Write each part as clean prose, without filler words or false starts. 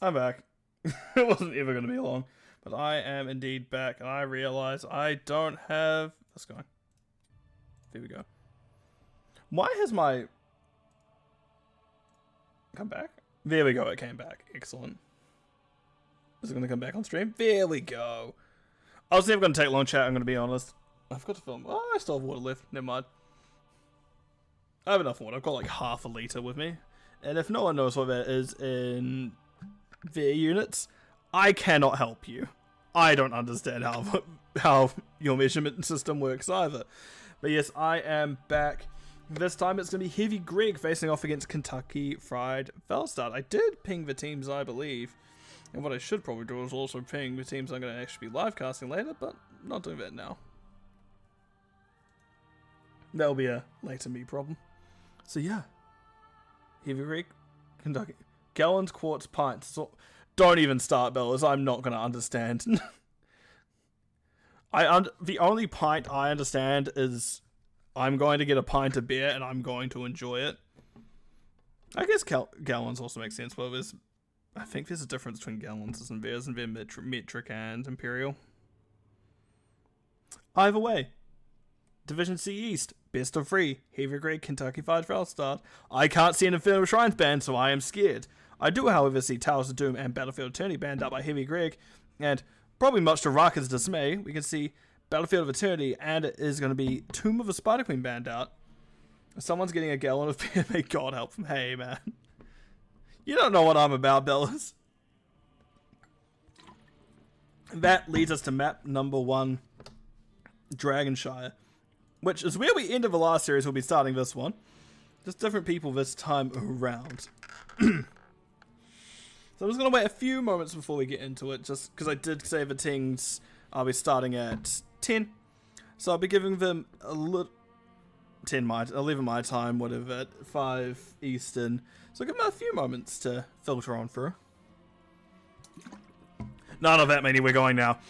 I'm back. It wasn't ever going to be long. But I am indeed back, and I realize I don't have... Let's go. There we go. Why has my... Come back? There we go, it came back. Excellent. Is it going to come back on stream? There we go. I was never going to take long chat, I'm going to be honest. I forgot to film. Oh, I still have water left. Never mind. I have enough water. I've got like half a litre with me. And if no one knows what that is in their units, I cannot help you. I don't understand how your measurement system works either. But yes, I am back. This time it's going to be Heavy Greg facing off against Kentucky Fried Falstad. I did ping the teams, I believe. And what I should probably do is also ping the teams I'm going to actually be live casting later, but I'm not doing that now. That'll be a later me problem. So yeah. Heavy Greg, Kentucky. Gallons, quarts, pints. So, don't even start, Bellas. I'm not going to understand. The only pint I understand is I'm going to get a pint of beer and I'm going to enjoy it. I guess gallons also makes sense, but I think there's a difference between gallons and beers, and they're metric and imperial. Either way, Division C East, best of 3, Heavy Greg, Kentucky Fried Falstad. I can't see an Infernal Shrines band, so I am scared. I do, however, see Towers of Doom and Battlefield Eternity banned out by Heavy Greg, and probably much to Raka's dismay, we can see Battlefield of Eternity, and it is going to be Tomb of a Spider Queen banned out. Someone's getting a gallon of beer, may God help them. Hey, man. You don't know what I'm about, Bellas. That leads us to map number 1, Dragonshire, which is where we ended the last series. We'll be starting this one. Just different people this time around. So I'm just going to wait a few moments before we get into it, just because I did say the things I'll be starting at 10. So I'll be giving them a little... 11 my time, whatever, at 5 Eastern. So give them a few moments to filter on through. None of that, meaning we're going now.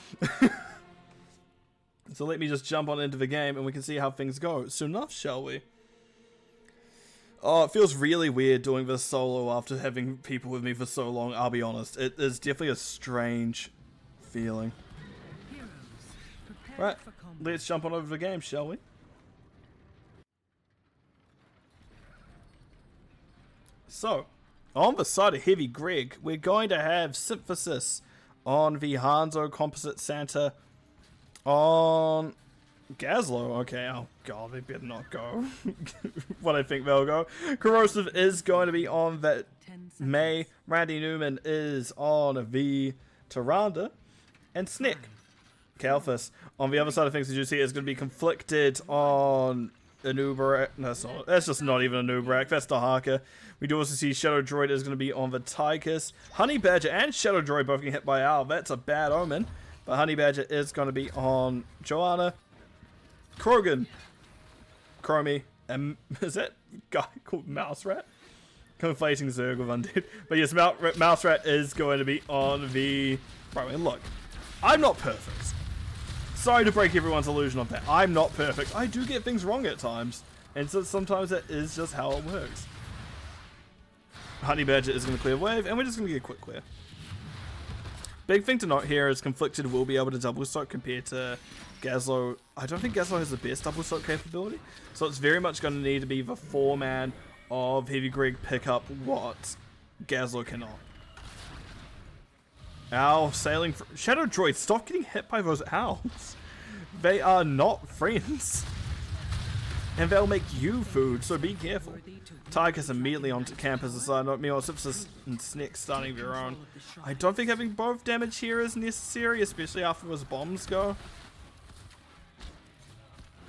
So let me just jump on into the game and we can see how things go. Soon enough, shall we? Oh, it feels really weird doing this solo after having people with me for so long, I'll be honest. It is definitely a strange feeling. Right, let's jump on over the game, shall we? So, on the side of Heavy Greg, we're going to have Synthesis on the Hanzo Composite Santa. On Gazlo, okay, oh god, they better not go. What I think they'll go. Corrosive is going to be on that May. Randy Newman is on the Tyrande. And Snick, Kalphus, on the other side of things, as you see, is going to be conflicted on Anubarak. No, that's not. That's just not even Anubarak. That's Dahaka. We do also see Shadow Droid is going to be on the Tychus. Honey Badger and Shadow Droid both getting hit by Owl. That's a bad omen. But Honey Badger is going to be on Joanna. Krogan. Chromie. And is that guy called Mouse Rat? Conflating Zerg with Undead. But yes, Mouse Rat is going to be on the... Right, and look. I'm not perfect. Sorry to break everyone's illusion of that. I'm not perfect. I do get things wrong at times. And so sometimes that is just how it works. Honey Badger is going to clear wave, and we're just going to get a quick clear. Big thing to note here is Conflicted will be able to double soak compared to Gazlo. I don't think Gazlo has the best double soak capability. So it's very much going to need to be the 4-man of Heavy Greg pick up what Gazlo cannot. Owl sailing for Shadow Droid, stop getting hit by those owls. They are not friends. And they'll make you food, so be careful. Tychus immediately onto camp as a side note. Meanwhile, Synthesis and Snick starting their own. I don't think having both damage here is necessary, especially after those bombs go.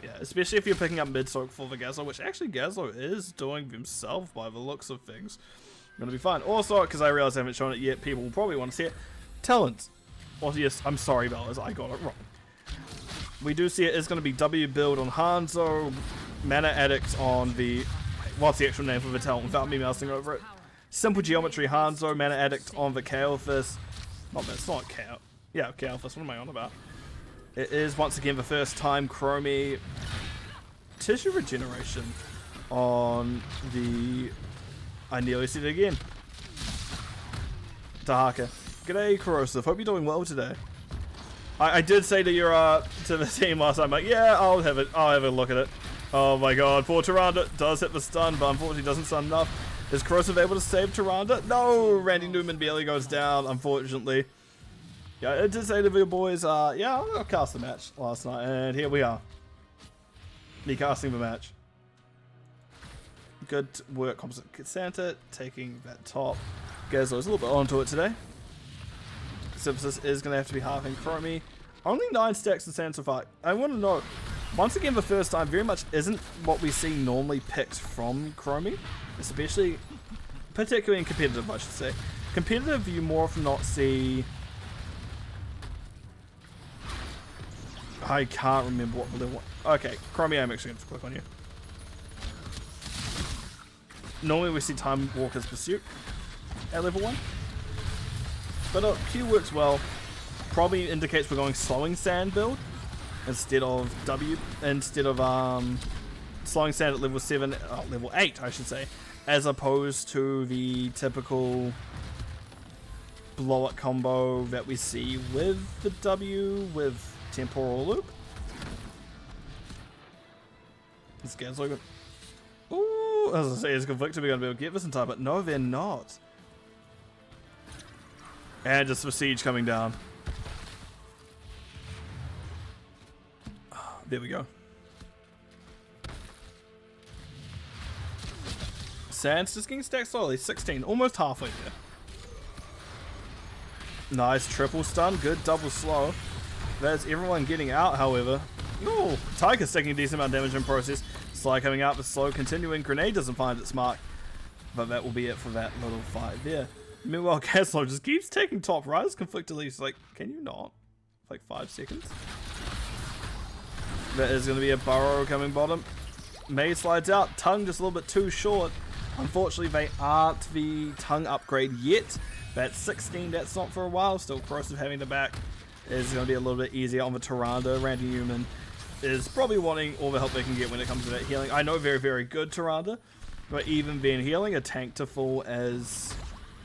Yeah, especially if you're picking up mid-soak for the Gazlo, which actually Gazlo is doing himself by the looks of things. Gonna be fine. Also, because I realize I haven't shown it yet, people will probably want to see it. Talents. Also, yes, I'm sorry, Bellas, I got it wrong. We do see it is going to be W build on Hanzo, Mana Addict on the... What's the actual name for the talent without me mousing over it? Simple Geometry Hanzo, Mana Addict on the Kalphus. Oh, that's not Kal. Yeah, Kalphus, what am I on about? It is, once again, the first time Chromie Tissue Regeneration on the... I nearly said it again. Tahaka. G'day, Corrosive. Hope you're doing well today. I did say to your to the team last time, like, yeah, I'll have a look at it. Oh my god, poor Tyrande does hit the stun, but unfortunately doesn't stun enough. Is Corrosive able to save Tyrande? No, Randy Newman barely goes down, unfortunately. Yeah, I did say to the boys, yeah, I'll cast the match last night, and here we are. Me casting the match. Good work, Composite Santa, taking that top. Gazlo's a little bit onto it today. Synthesis is going to have to be halving Chromie. Only 9 stacks in Santa so far. I want to know, once again, the first time very much isn't what we see normally picked from Chromie. Especially, particularly in competitive, I should say. Competitive, you more often not see... I can't remember what level... Okay, Chromie, I'm actually going to click on you. Normally we see Time Walker's Pursuit at level 1. But Q works well. Probably indicates we're going Slowing Sand build instead of Slowing Sand at level 7, level 8 I should say, as opposed to the typical blow up combo that we see with the W with Temporal Loop. This guy's looking. Ooh, as I say, is Conflicted we're going to be able to get this in time, but no, they're not. And just the siege coming down. There we go. Sand's just getting stacked slowly. 16, almost halfway there. Nice triple stun, good double slow. That's everyone getting out, however. Ooh, Tiger's taking a decent amount of damage in process. Sly coming out, but slow continuing. Grenade doesn't find its mark. But that will be it for that little fight there. Meanwhile, Caslo just keeps taking top right. As Conflicted Leaf's like, can you not? Like 5 seconds. That is going to be a burrow coming bottom. May slides out. Tongue just a little bit too short. Unfortunately, they aren't the tongue upgrade yet. That's 16. That's not for a while. Still, Corrosive having the back is going to be a little bit easier on the Tyrande. Randy Newman is probably wanting all the help they can get when it comes to that healing. I know very, very good Tyrande, but even then healing a tank to full as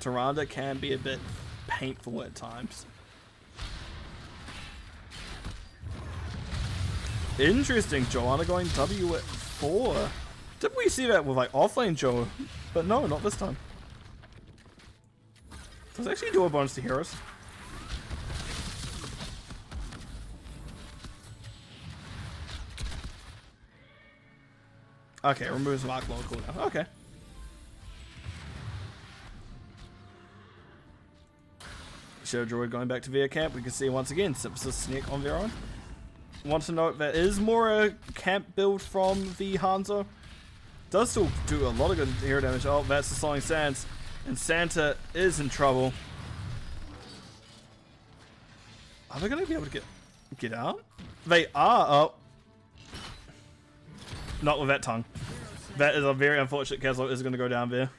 Tyrande can be a bit painful at times. Interesting, Joanna going W at 4. Did we see that with like offlane Joe? But no, not this time. Does it actually do a bonus to heroes? Okay, removes Mark Low cooldown. Okay. Shadow Droid going back to Via Camp. We can see once again Synthesis sneak on their own. Want to note that is more a camp build from the Hanzo. Does still do a lot of good hero damage. Oh, that's the Slowing Sands. And Santa is in trouble. Are they going to be able to get out? They are. Oh. Not with that tongue. That is a very unfortunate. Caslo is going to go down there.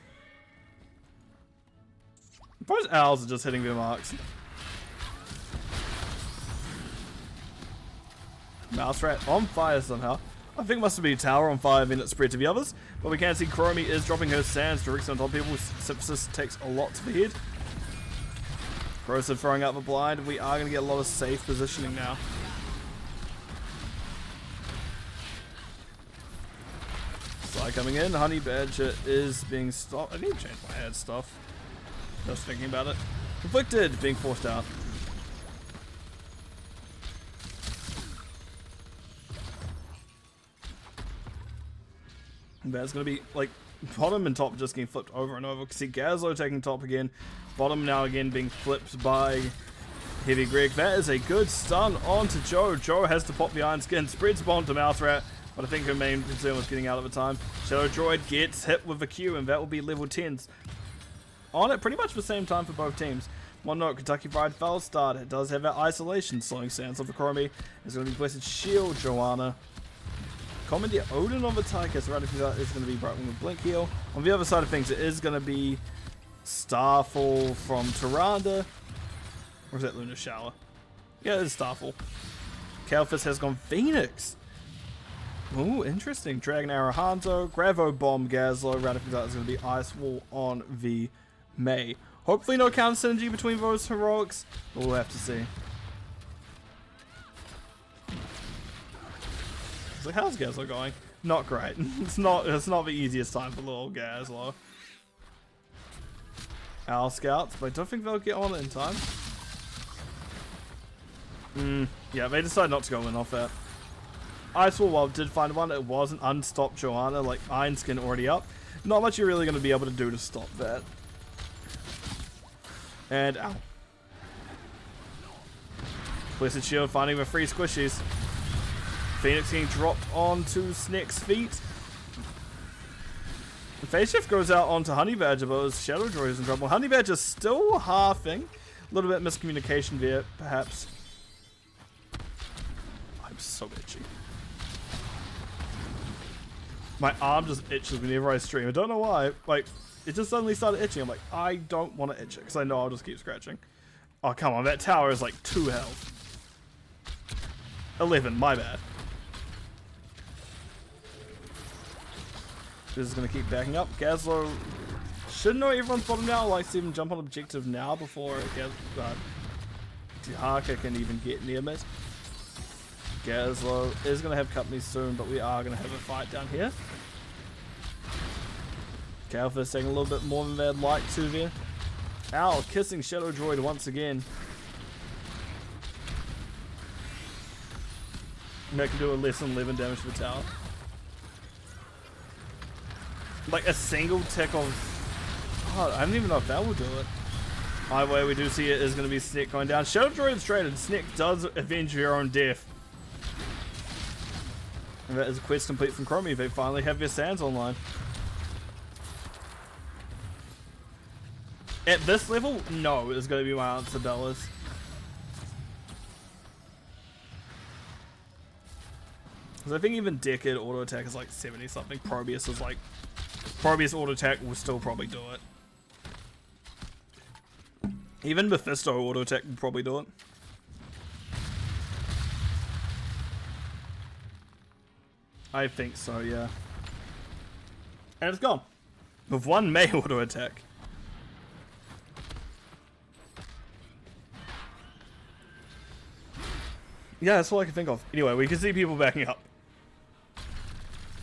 Those owls are just hitting their marks. Mouse Rat on fire somehow. I think it must have been Tower on fire, then it spread to the others. But we can see Chromie is dropping her sands directly on top of people. Synthesis takes a lot to the head. Corrosive throwing out the blind. We are going to get a lot of safe positioning now. Sly coming in. Honey Badger is being stopped. I need to change my ad stuff. Just thinking about it. Conflicted being forced out. That's going to be like bottom and top just getting flipped over and over. See Gazlo taking top again. Bottom now again being flipped by Heavy Greg. That is a good stun onto Joe. Joe has to pop the Iron Skin. Spreads bomb to Mouse Rat. But I think her main concern was getting out at the time. Shadow Droid gets hit with a Q, and that will be level 10s. On it pretty much the same time for both teams. One note, Kentucky Fried Falstad. It does have that isolation. Slowing Sands of the Chromie. It's going to be Blessed Shield, Joanna. Commandeer Odin on the Tychus, right after that is going to be Brightwing with Blink Heal. On the other side of things, it is going to be Starfall from Tyrande. Or is that Lunar Shower? Yeah, it is Starfall. Kalphus has gone Phoenix. Ooh, interesting. Dragon Arrow Hanzo, Gravo Bomb Gazlo, right after that is going to be Ice Wall on the May. Hopefully no counter synergy between those heroics, but we'll have to see. So how's Gazlo going? Not great. It's not the easiest time for little Gazlo. Our scouts, but I don't think they'll get on it in time. Yeah, they decided not to go in off that. Ice Wall did find one. It was an unstopped Johanna, like Iron Skin already up. Not much you're really going to be able to do to stop that. And ow. Blessed Shield finding the free squishies. Phoenix getting dropped onto Sneck's feet. The phase shift goes out onto Honey Badger, but his Shadow Droid is in trouble. Honey Badger's still halving. A little bit miscommunication there, perhaps. I'm so itchy. My arm just itches whenever I stream. I don't know why. Like, it just suddenly started itching. I'm like, I don't want to itch it because I know I'll just keep scratching. Oh, come on. That tower is like 2 health. 11. My bad. This is going to keep backing up. Gazlo should know everyone's bottom now. Likes to even jump on objective now before Tahaka can even get near mid. Gazlo is going to have company soon, but we are going to have a fight down here. Calphus taking a little bit more than they'd like to there. Ow, kissing Shadow Droid once again. That can do a less than 11 damage to the tower. Like a single tick of... Oh, I don't even know if that will do it. Either way, we do see it is going to be Sneck going down. Shadow Droid's traded. Sneck does avenge your own death. And that is a quest complete from Chromie. They finally have their sands online. At this level, no, is going to be my answer, Dallas. Because I think even Decade auto attack is like 70 something. Probius is like... Probius auto attack will still probably do it. Even Mephisto auto attack will probably do it. I think so, yeah. And it's gone. With one May auto attack. Yeah, that's all I can think of. Anyway, we can see people backing up.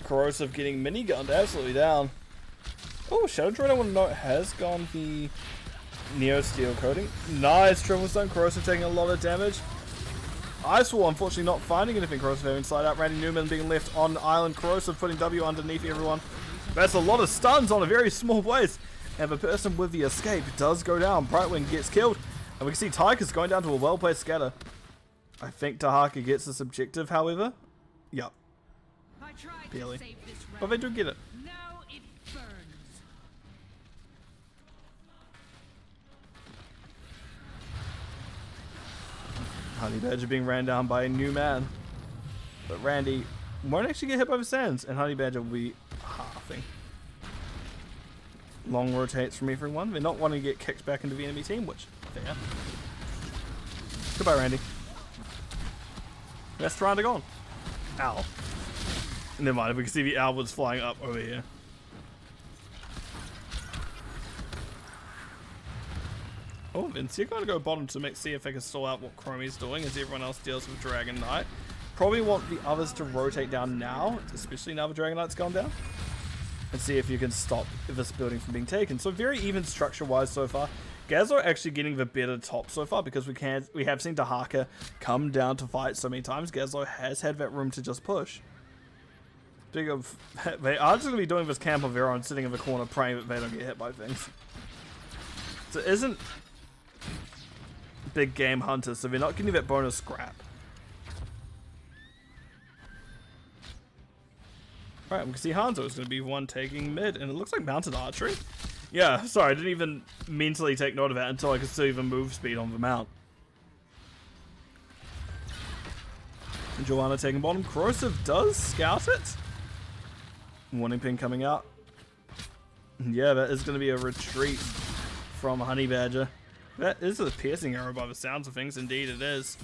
Corrosive getting minigunned absolutely down. Oh, Shadow Droid, I want to note, has gone the Neo Steel coating. Nice triple stun. Corrosive taking a lot of damage. Icewall unfortunately not finding anything. Corrosive having slide out. Randy Newman being left on island. Corrosive putting W underneath everyone. That's a lot of stuns on a very small place. And the person with the escape does go down. Brightwing gets killed. And we can see Tyker's going down to a well-placed scatter. I think Tahaka gets this objective, however. Yep. Barely. But they do get it. Now it burns. Honey Badger being ran down by a new man. But Randy won't actually get hit by the sands, and Honey Badger will be halving. Long rotates from everyone. They're not wanting to get kicked back into the enemy team, which, fair. Goodbye, Randy. Best round gone. Ow. Never mind, we can see the Alwards flying up over here. Oh, Vince, you're going to go bottom to see if they can stall out what Chromie's doing as everyone else deals with Dragon Knight. Probably want the others to rotate down now, especially now the Dragon Knight's gone down. And see if you can stop this building from being taken. So very even structure-wise so far. Gazlo actually getting the better top so far because we have seen Tahaka come down to fight so many times. Gazlo has had that room to just push. Speaking of, they are just going to be doing this camp of their own, sitting in the corner praying that they don't get hit by things. So it isn't big game hunters, so they're not getting that bonus scrap. Right, we can see Hanzo is going to be one taking mid, and it looks like mounted archery. Yeah, sorry, I didn't even mentally take note of that until I could see the move speed on the mount. Joanna taking bottom. Corrosive does scout it. Warning pin coming out. Yeah, that is going to be a retreat from Honey Badger. That is a piercing arrow by the sounds of things. Indeed it is.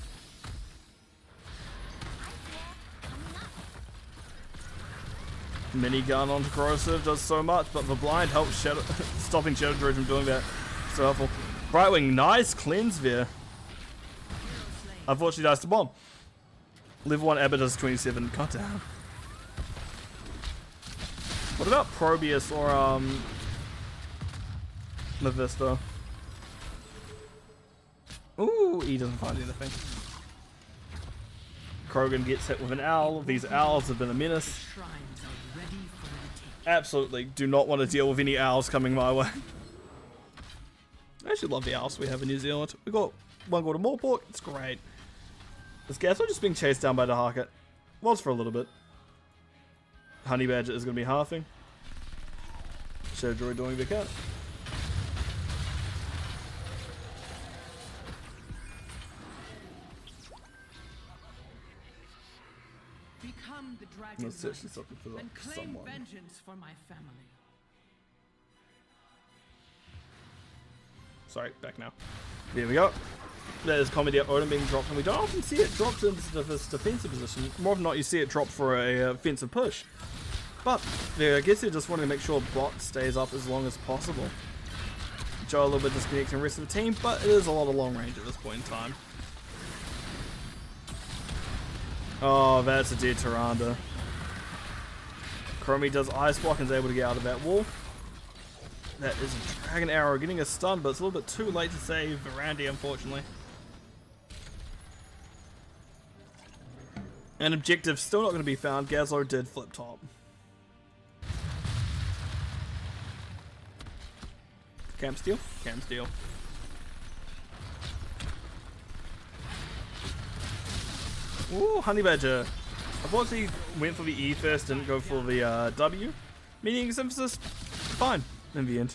Minigun onto Corrosive does so much, but the blind helps stopping Shadow Droid from doing that. So helpful. Brightwing, nice cleanse there. Unfortunately dies to bomb. Level 1 Abba does 27. God damn. What about Probius or Mephisto? Ooh, he doesn't find anything. Krogan gets hit with an owl. These owls have been a menace. Absolutely do not want to deal with any owls coming my way. I actually love the owls we have in New Zealand. We got one called a Morport. It's great. This guy's not just being chased down by the Harkett. Was for a little bit. Honey Badger is going to be halving. Shadow Droid doing the cut. Become the dragon Let's search this up for and claim someone. vengeance for my family. Sorry, back now. There we go. There's Comedy Odin being dropped, and we don't often see it dropped into this defensive position. More often than not, you see it drop for a offensive push. But yeah, I guess they're just wanting to make sure bot stays up as long as possible. Joe a little bit disconnecting the rest of the team, but it is a lot of long range at this point in time. Oh, that's a dead Tyrande. Chromie does Ice Block and is able to get out of that wall. That is a Dragon Arrow getting a stun, but it's a little bit too late to save Randy, unfortunately. An objective still not going to be found. Gazlo did flip top. Cam steal? Cam steal. Ooh, Honey Badger. Unfortunately, went for the E first, didn't go for the W. Meaning Synthesis, fine in the end.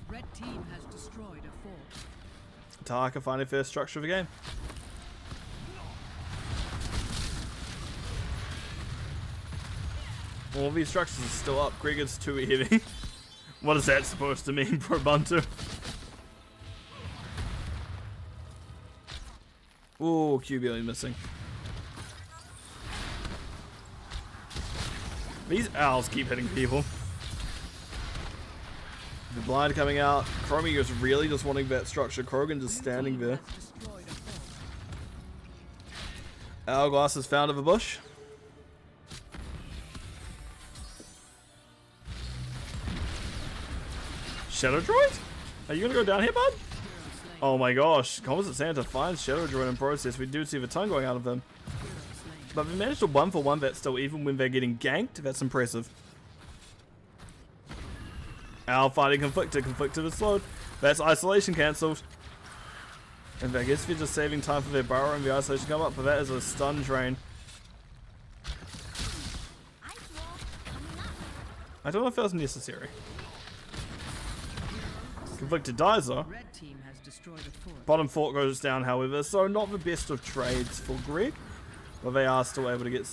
Red team has destroyed a fort. Taka finding first structure of the game. All these structures are still up. Greg is too heavy. What is that supposed to mean for Ubuntu? Ooh, QB missing. These owls keep hitting people. The blind coming out. Chromie is really just wanting that structure. Krogan just standing there. Hourglass is found of a bush. Shadow Droid? Are you gonna go down here, bud? Oh my gosh. Composite Santa finds Shadow Droid in process. We do see the tongue going out of them. But we managed to 1-for-1 that still, even when they're getting ganked. That's impressive. Owl fighting Conflicted. Conflicted is slowed. That's isolation cancelled. And I guess they're just saving time for their burrow and the isolation come up, but that is a stun drain. I don't know if that was necessary. Conflicted dies though. Red team has destroyed a fort. Bottom fort goes down, however, so not the best of trades for Greg. But they are still able to get...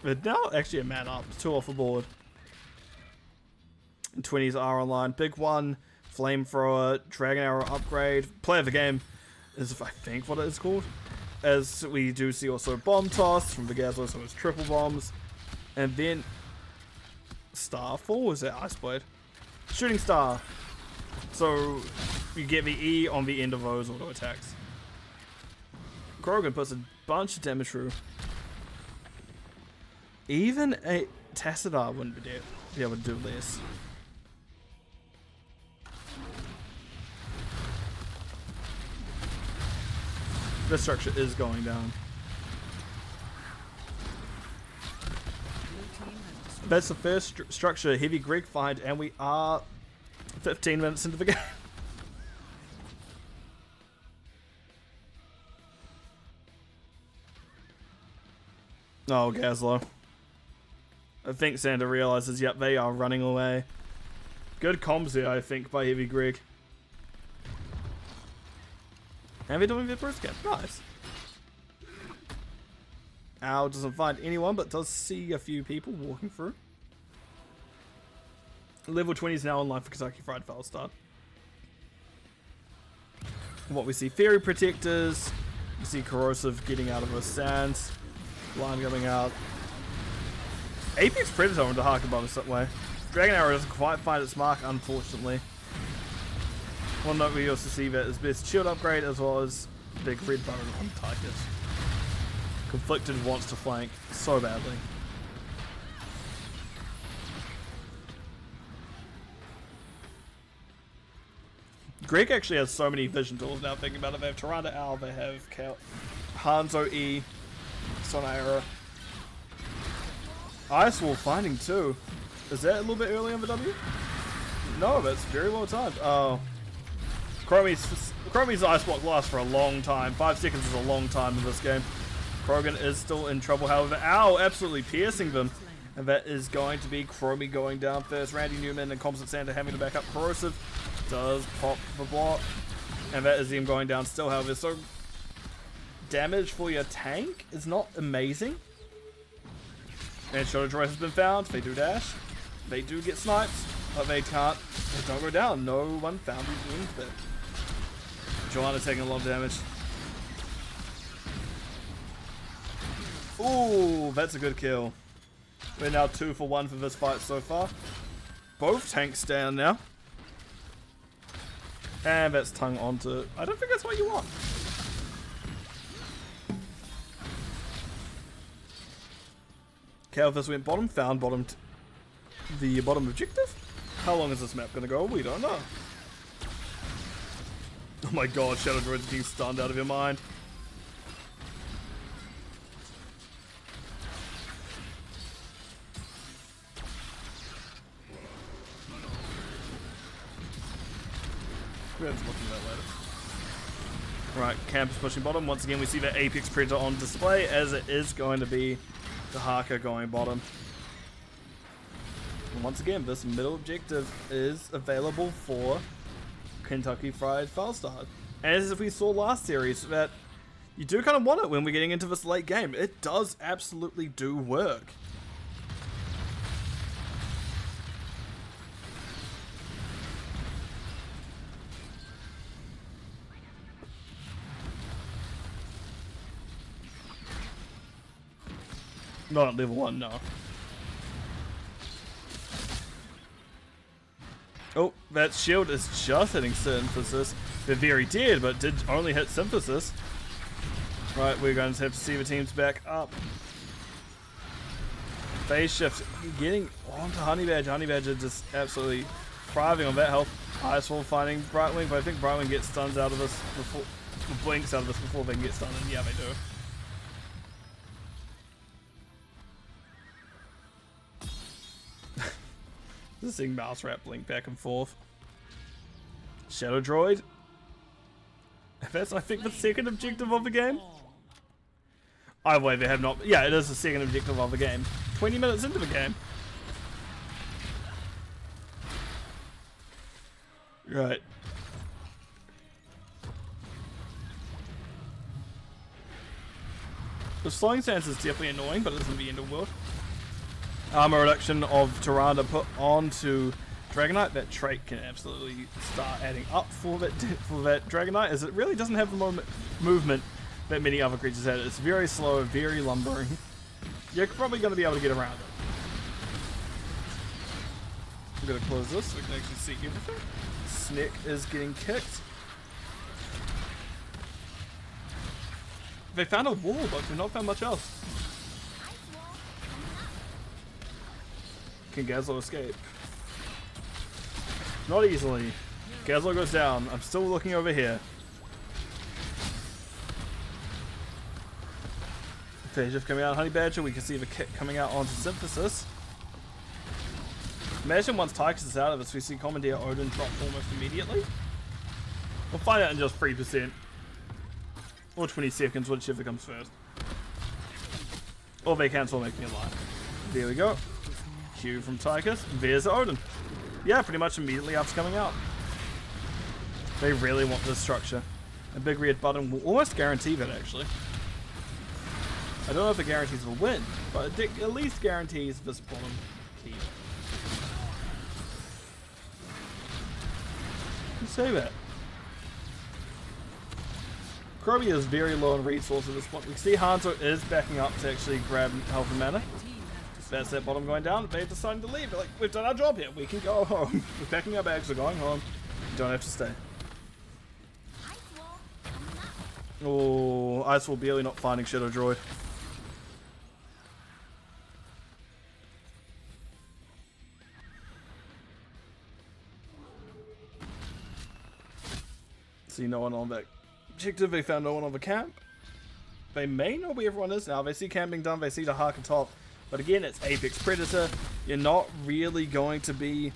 They're now actually a man up. 2 off the board. And 20s are online. Big one. Flamethrower. Dragon Arrow upgrade. Play of the game is, I think, what it is called. As we do see also Bomb Toss from the Gazlo, so it's triple bombs. And then... Starfall? Is that Iceblade? Shooting Star. So you get the E on the end of those auto attacks. Krogan puts a bunch of damage through. Even a Tassadar wouldn't be able to do this. This structure is going down. That's the first structure Heavy Greg find, and we are 15 minutes into the game. Oh, Gazlo. I think Santa realizes, yep, they are running away. Good comms here, I think, by Heavy Greg. And they're doing their first game. Nice. Owl doesn't find anyone, but does see a few people walking through. Level 20 is now online for Kentucky Fried Falstad. What we see, Fairy Protectors. You see Corrosive getting out of her sands. Blind coming out. Apex Predator on the Harker bomb that way. Dragon Arrow doesn't quite find its mark, unfortunately. One note we also see that is best shield upgrade as well as big red button on Tychus. Conflicted wants to flank so badly. Greg actually has so many vision tools now thinking about it. They have Tyrande Owl, they have Hanzo E, Sonara. Ice Wall finding too. Is that a little bit early on the W? No, that's very well timed. Oh. Chromie's Ice Block lasts for a long time. 5 seconds is a long time in this game. Krogan is still in trouble, however. Owl absolutely piercing them. And that is going to be Chromie going down first. Randy Newman and Composite Santa having to back up. Corrosive does pop the block. And that is him going down still, however. So, damage for your tank is not amazing. And Shadow Droid has been found. They do dash. They do get sniped. But they can't. They don't go down. No one found these wounds there. Joanna taking a lot of damage. Ooh, that's a good kill. We're now 2 for 1 for this fight so far. Both tanks down now. And that's tongue onto... I don't think that's what you want. Calvis went bottom, found bottom the bottom objective. How long is this map gonna go? We don't know. Oh my god, Shadow Droid's getting stunned out of your mind. We're just looking at that later. Right, Camp is pushing bottom. Once again, we see the Apex Predator on display, as it is going to be the Haka going bottom. And once again, this middle objective is available for Kentucky Fried Falstad. As we saw last series, that you do kind of want it when we're getting into this late game. It does absolutely do work. Not at level 1, no. Oh, that shield is just hitting Synthesis. They're very dead, but did only hit Synthesis. Right, we're going to have to see the teams back up. Phase shift, getting onto Honey Badger. Honey Badger just absolutely thriving on that health. Icewall finding Brightwing, but I think Brightwing gets stuns out of this before, blinks out of this before they can get stunned, and yeah, they do. Just seeing mouse rat blink back and forth. Shadow Droid. That's, I think, the second objective of the game. Either way, they have not. Yeah, it is the second objective of the game. 20 minutes into the game. Right. The slowing stance is definitely annoying, but it isn't the end of the world. Armor reduction of Tyrande put onto Dragonite. That trait can absolutely start adding up for that Dragonite, as it really doesn't have the movement that many other creatures had. It's very slow, very lumbering. You're probably going to be able to get around it. I'm going to close this so we can actually see everything. Snick is getting kicked. They found a wall, but they've not found much else. Can Gazlo escape? Not easily. Gazlo goes down. I'm still looking over here. Phase shift coming out on Honey Badger. We can see the kick coming out onto Synthesis. Imagine once Tychus is out of this, we see Commandeer Odin drop almost immediately. We'll find out in just 3%. Or 20 seconds, whichever comes first. Or they cancel make me alive. There we go. Q from Tychus. There's Odin. Yeah, pretty much immediately after coming out. They really want this structure. A big red button will almost guarantee that, actually. I don't know if it guarantees a win, but it at least guarantees this bottom key. You say that. Kroby is very low on resources at this point. We see Hanzo is backing up to actually grab health and mana. That's that bottom going down. They've decided to leave. They're like, we've done our job here. We can go home. We're packing our bags. We're going home. You don't have to stay. Oh, Ice will barely not finding Shadow Droid. See no one on that objective. They found no one on the camp. They may know where everyone is now. They see camping done. They see the Harker top. But again, it's Apex Predator. You're not really going to be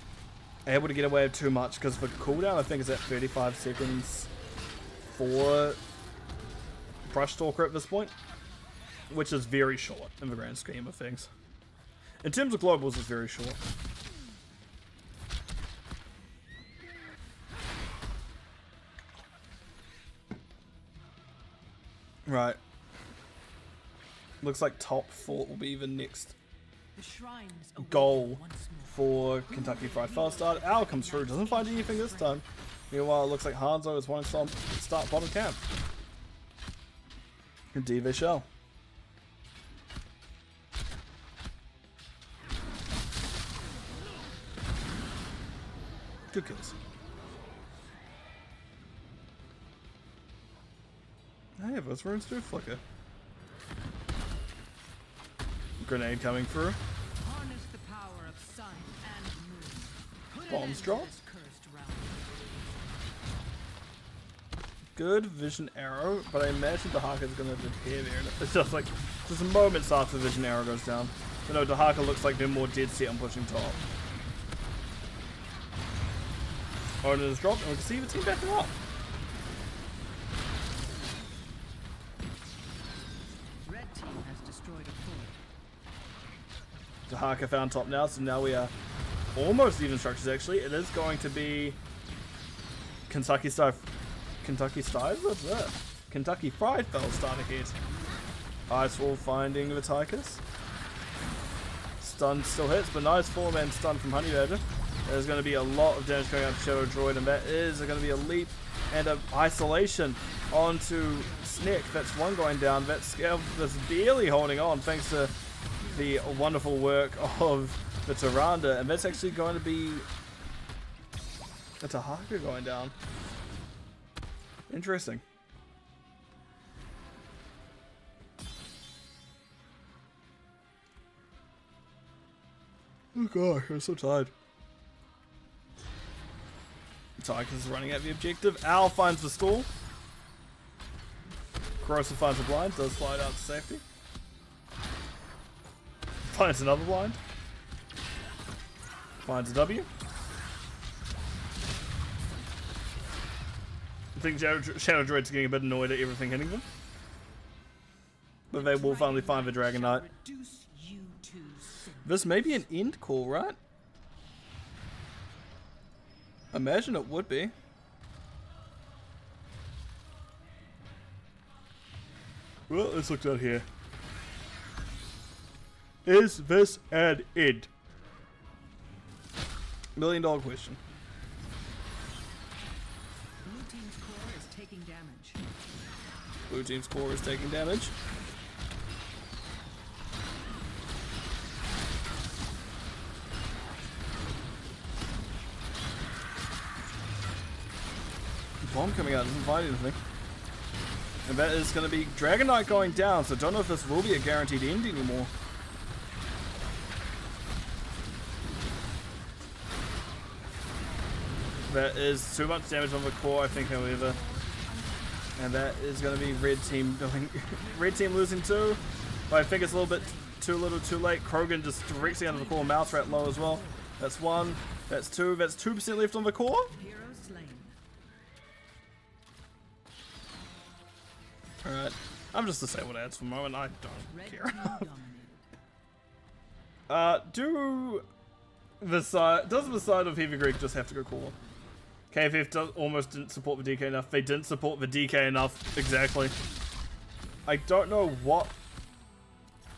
able to get away with too much because the cooldown I think is at 35 seconds for Brush Stalker at this point, which is very short in the grand scheme of things. In terms of globals, it's very short. Right. Looks like top 4 will be the next goal for Kentucky Fried Falstad. Al comes through, doesn't find anything this time. Meanwhile, it looks like Hanzo is wanting to start bottom camp. Indeed they shall. Good kills. Hey, those runes do flicker. Grenade coming through. Harness the power of sun and moon. Put an Bombs end to dropped. this cursed realm. Good vision arrow, but I imagine Dahaka is going to appear there. It's just like, just moments after the vision arrow goes down. But no, Dahaka looks like they're more dead set on pushing top. Odin is dropped, and we can see the team backing up. Red team has destroyed a fort. Dahaka found top now, so now we are almost even structures actually. It is going to be Kentucky Fried, what's that? Kentucky Fried Falstad ahead. Icewall finding the Tychus. Stun still hits, but nice 4-man stun from Honey Badger. There's going to be a lot of damage going out to Shadow Droid, and that is going to be a leap and an isolation onto Snick. That's one going down. That Scav is barely holding on thanks to the wonderful work of the Tyrande, and that's actually going to be a Dahaka going down. Interesting. Oh gosh, I'm so tired. Tychus is running at the objective. Al finds the stall. Corrosive finds a blind, does slide out to safety. Finds another blind. Finds a W. I think Shadow Droid's getting a bit annoyed at everything hitting them. But they will finally find the Dragon Knight. This may be an end call, right? Imagine it would be. Well, let's look down here. Is this an end? $1 million question. Blue team's core is taking damage. Blue team's core is taking damage. Bomb coming out doesn't find anything. And that is going to be Dragon Knight going down, so I don't know if this will be a guaranteed end anymore. That is too much damage on the core, I think, however. And that is going to be red team doing red team losing 2. But I think it's a little bit too little too late. Krogan just directly under the core, mouse rat low as well. That's 1, that's 2, that's 2% left on the core. Hero slain. Alright, I'm just disabled ads for the moment, I don't Red care. team dominated. Does the side of Heavy Greek just have to go core? KFF almost didn't support the DK enough. They didn't support the DK enough, exactly. I don't know what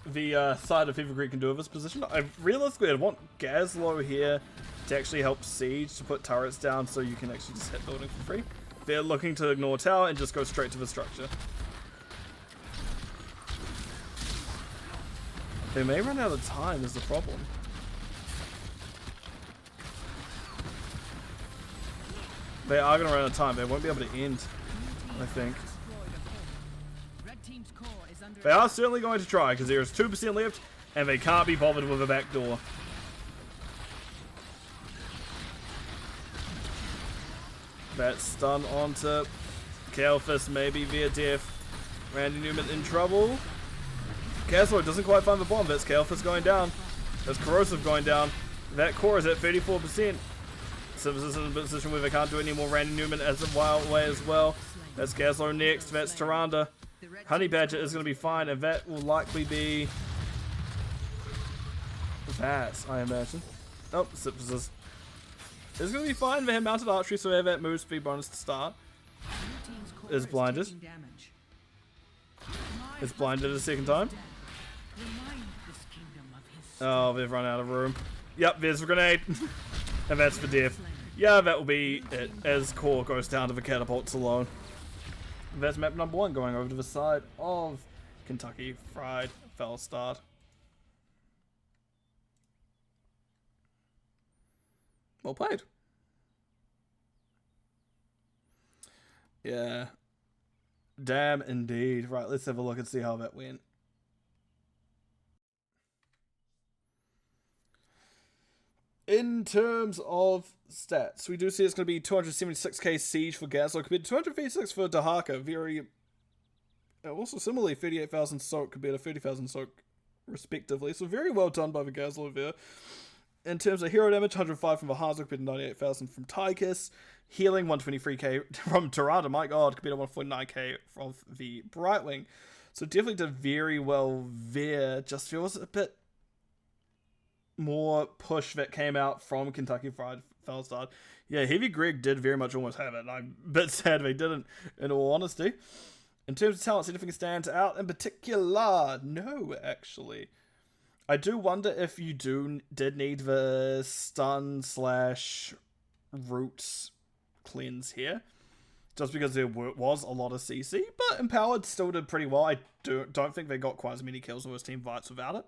the side of Heavy Greek can do with this position. Realistically, I'd want Gazlow here to actually help Siege to put turrets down so you can actually just hit building for free. They're looking to ignore tower and just go straight to the structure. They may run out of time is the problem. They are going to run out of time. They won't be able to end, I think. team's core is under They are certainly going to try, because there is 2% left, and they can't be bothered with a back door. That's stun onto Kalfis, maybe via death. Randy Newman in trouble. Caslo doesn't quite find the bomb. That's Kalfis going down. That's Corrosive going down. That core is at 34%. Sims is in a position where they can't do any more. Randy Newman as a wild way as well. That's Gaslo next. That's Tyrande. Honey Badger is going to be fine, and that will likely be that, I imagine. Oh, Sims is going to be fine for him. Mounted archery, so we have that move speed bonus to start. Is blinded. It's blinded a second time. Oh, they've run out of room. Yep, there's a grenade. And that's for death. Yeah, that will be it as core goes down to the catapults alone. That's map number 1 going over to the side of Kentucky Fried Falstad. Well played. Yeah. Damn indeed. Right, let's have a look and see how that went. In terms of stats, we do see it's going to be 276k siege for Gaslo compared to 256 for Dahaka. Very, also similarly 38,000 soak compared to 30,000 soak respectively. So very well done by the Gaslo there. In terms of hero damage, 105 from Vahazo compared to 98,000 from Tychus. Healing, 123k from Tyrande, my god, compared to 149k from the Brightwing. So definitely did very well there. Just feels a bit more push that came out from Kentucky Fried Falstad. Yeah, Heavy Greg did very much almost have it, and I'm a bit sad they didn't, in all honesty. In terms of talents, anything stands out in particular? No, actually. I do wonder if you did need the stun / roots cleanse here, just because there was a lot of CC, but Empowered still did pretty well. I don't think they got quite as many kills as Team Fights without it.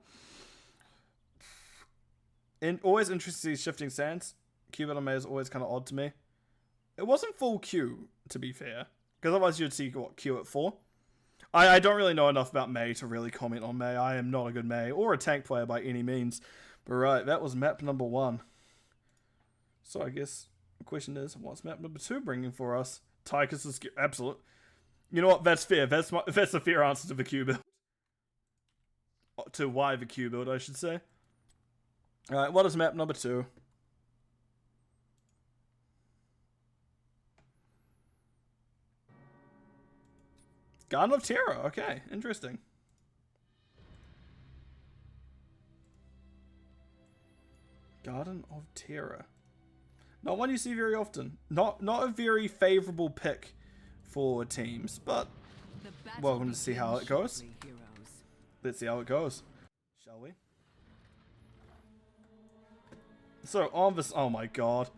And always interesting to see shifting sands. Q on May is always kind of odd to me. It wasn't full Q, to be fair, because otherwise you'd see what Q at 4. I don't really know enough about May to really comment on May. I am not a good May or a tank player by any means. But right, that was map number 1. So I guess the question is, what's map number 2 bringing for us? Tychus is absolute. You know what? That's fair. That's a fair answer to the Q build. To why the Q build, I should say. Alright, what is map number 2? Garden of Terror. Okay, interesting. Garden of Terror. Not one you see very often. Not a very favorable pick for teams, but welcome to see how it goes. Let's see how it goes, shall we? So on this, oh my god,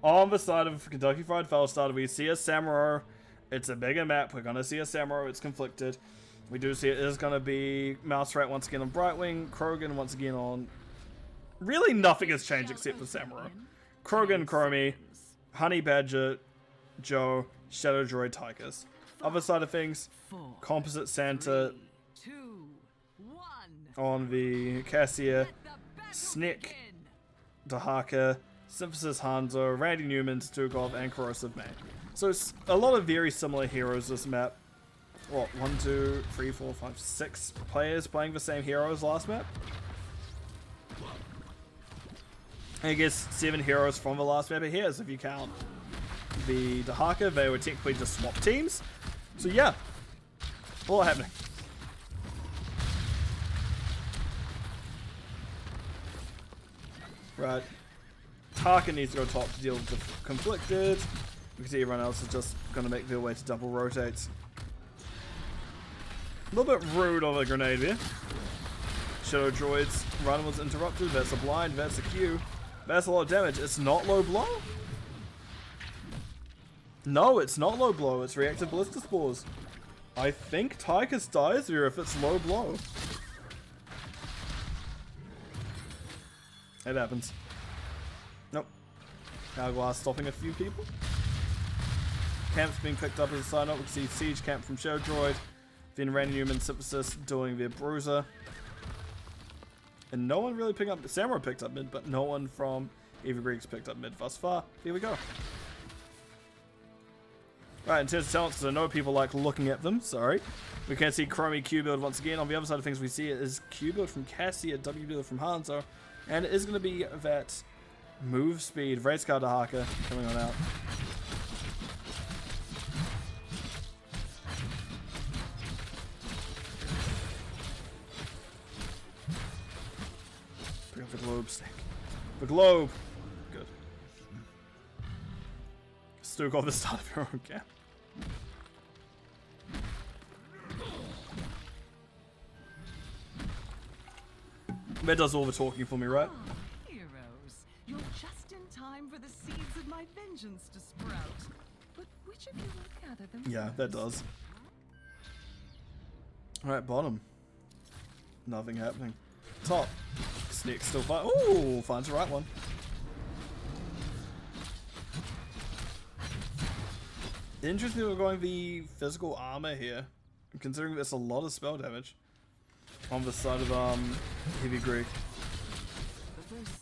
on the side of Kentucky Fried Falstad, we see a Samuro. It's a bigger map. We're gonna see a Samuro. It's conflicted. We do see it is gonna be Mouse Rat once again on Brightwing, Krogan once again on. Really, nothing has changed except for Samuro. Krogan, Chromie, Honey Badger, Joe, Shadow Droid, Tychus. Other side of things, Composite Santa on the Cassia, Snick, Dahaka, Synthesis Hanzo, Randy Newman, Stukov, and Corrosive May. So it's a lot of very similar heroes this map. What, 1, 2, 3, 4, 5, 6 players playing the same hero as last map? I guess 7 heroes from the last map are here, if you count the Dahaka. They were technically just swap teams. So yeah, a lot happening. Right, Tarkin needs to go top to deal with the conflicted. We can see everyone else is just going to make their way to double rotates. A little bit rude of a grenade there. Shadow Droid's run was interrupted. That's a blind. That's a Q. That's a lot of damage. It's not low blow? No, it's not low blow. It's reactive blister spores. I think Tychus dies here if it's low blow. It happens. Nope. Hourglass stopping a few people. Camp's being picked up as a side note. We can see Siege Camp from Shadow Droid. Then Randy Newman, Synthesis doing their bruiser. And no one really picked up... Samurai picked up mid, but no one from Evil Greeks picked up mid thus far. Here we go. Right, in terms of talents, because I know people like looking at them, sorry. We can see Chromie Q build once again. On the other side of things, we see it is Q build from Cassia, W build from Hanzo. And it is going to be that move speed, Vrayscar Dahaka coming on out. Pick up the globe stick. The globe! Good. Stoke off the start of your own camp. That does all the talking for me, right? Ah, heroes, you're just in time for the seeds of my vengeance to sprout. But which of you will gather them? Yeah, that does. Alright, bottom. Nothing happening. Top. Sneak still fight. Ooh, finds the right one. Interesting we're going the physical armor here. Considering there's a lot of spell damage on the side of Heavy Greek.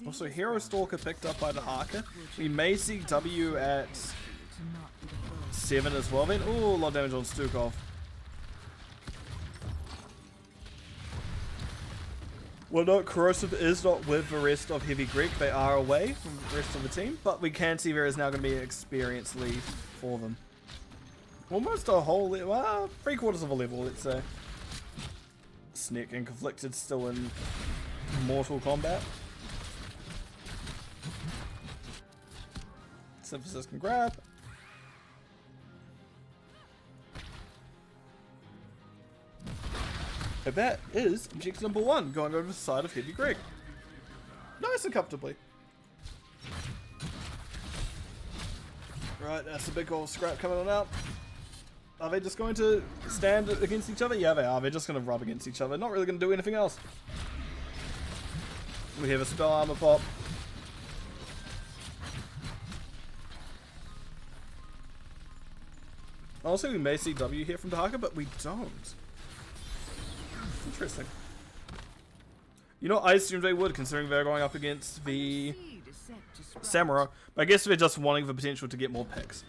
Also, Hero Stalker picked up by the Haka. We may see W at 7 as well. Then, ooh, a lot of damage on Stukov. Well, no, Corrosive is not with the rest of Heavy Greek. They are away from the rest of the team, but we can see there is now going to be an experience lead for them. Almost a whole level, well, 3/4 of a level, let's say. Sneak and Conflicted still in Mortal Kombat. Synthesis can grab. And that is objective number 1, going over the side of Heavy Greek. Nice and comfortably. Right, that's a big old scrap coming on out. Are they just going to stand against each other? Yeah, they are. They're just going to rub against each other. Not really going to do anything else. We have a spell armor pop. Also, we may see W here from Dahaka, but we don't. Interesting. You know, I assumed they would, considering they're going up against the Samurai. But I guess they're just wanting the potential to get more picks.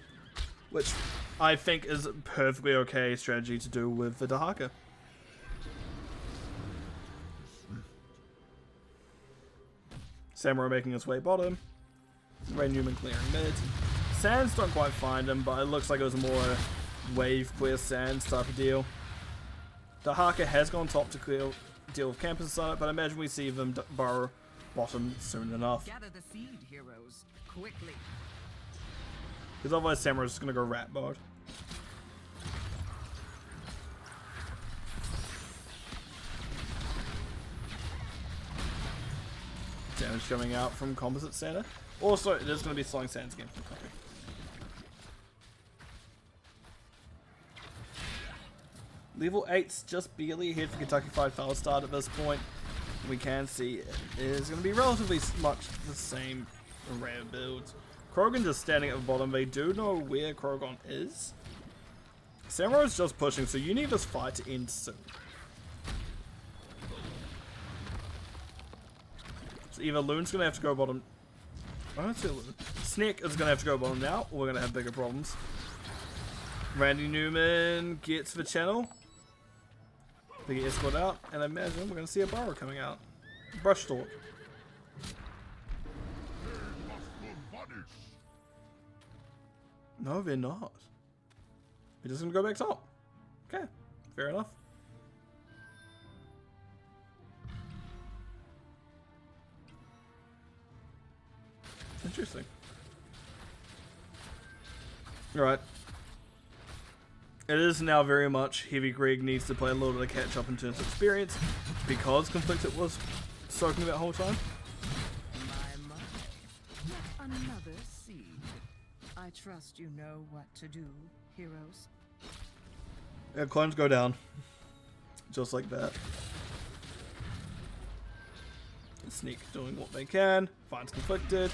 Which I think is a perfectly okay strategy to do with the Dahaka. Samurai making his way bottom. Ray Newman clearing mid. Sands don't quite find him, but it looks like it was a more wave clear Sands type of deal. Dahaka has gone top to deal with campus on it, but I imagine we see them burrow bottom soon enough. Gather the seed, heroes, quickly. Because otherwise Samurai's just going to go rat mode. Damage coming out from Composite Santa. Also, it is going to be slowing Sands again. Okay. Level 8's just barely ahead for Kentucky Fried Falstad at this point. We can see it is going to be relatively much the same array of builds. Krogan just standing at the bottom. They do know where Krogan is. Samurai's just pushing, so you need this fight to end soon. So either Loon's going to have to go bottom. I don't see Loon. Snake is going to have to go bottom now, or we're going to have bigger problems. Randy Newman gets the channel. They get escorted out, and I imagine we're going to see a Burrow coming out. Brush Talk. No, they're not. They're just going to go back top. Okay, fair enough. Interesting. Alright. It is now very much Heavy Greg needs to play a little bit of catch up in terms of experience because Conflicted was soaking that whole time. My money. Yet another seed. I trust you know what to do, heroes. Yeah, clones go down. Just like that. Sneak doing what they can. Finds Conflicted.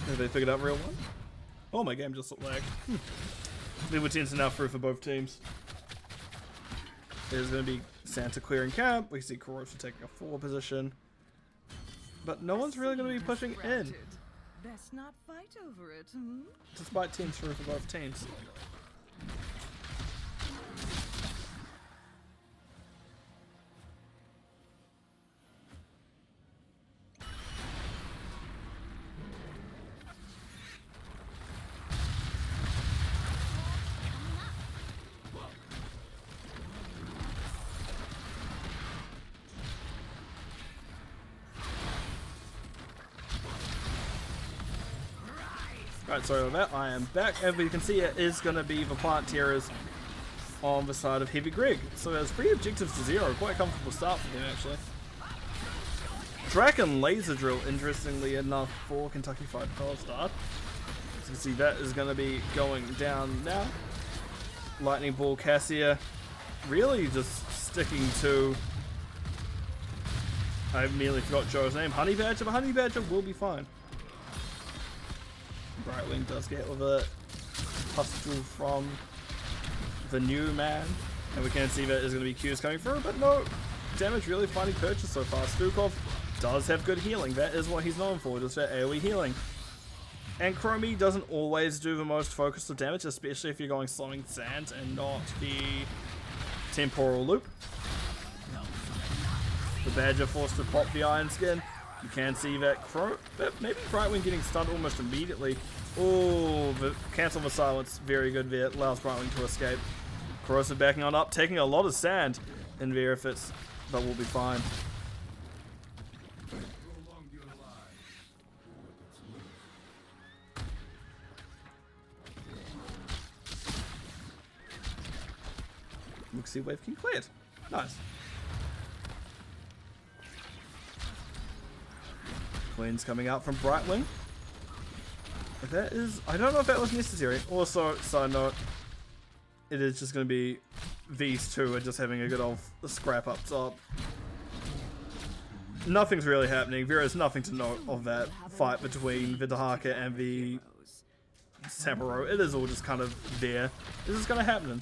Have they figured out real one? Oh, my game just lagged. Level 10's now through for both teams. There's going to be Santa clearing camp. We see Corruption taking a forward position. But no one's really going to be pushing in. Best not fight over it, hmm? Despite teams through for both teams. Right, sorry about that. I am back, and we can see it is going to be the plant terrors on the side of Heavy Greg. So there's 3 objectives to 0. Quite a comfortable start for them, actually. Draken Laser Drill, interestingly enough, for Kentucky Fried Falstad. So you can see that is going to be going down now. Lightning Ball Cassia really just sticking to... I immediately forgot Joe's name. Honey Badger, but Honey Badger will be fine. Brightwing does get with a pustule from the new man, and we can see that there's going to be Qs coming through, but no damage really finding purchase so far. Stukov does have good healing, that is what he's known for, just that AoE healing. And Chromie doesn't always do the most focused of damage, especially if you're going slowing sand and not the temporal loop. The Badger forced to pop the Iron Skin. You can see that maybe Brightwing getting stunned almost immediately. Oh, the cancel the silence, very good there. Allows Brightwing to escape. Corrosive backing on up, taking a lot of sand in there if it's, but we'll be fine. Muxie Wave King cleared. Nice. Queen's coming out from Brightwing. That is... I don't know if that was necessary. Also, side note, it is just going to be these two are just having a good old scrap up top. Nothing's really happening. There is nothing to note of that fight between the Dahaka and the Samuro. It is all just kind of there. This is going to happen.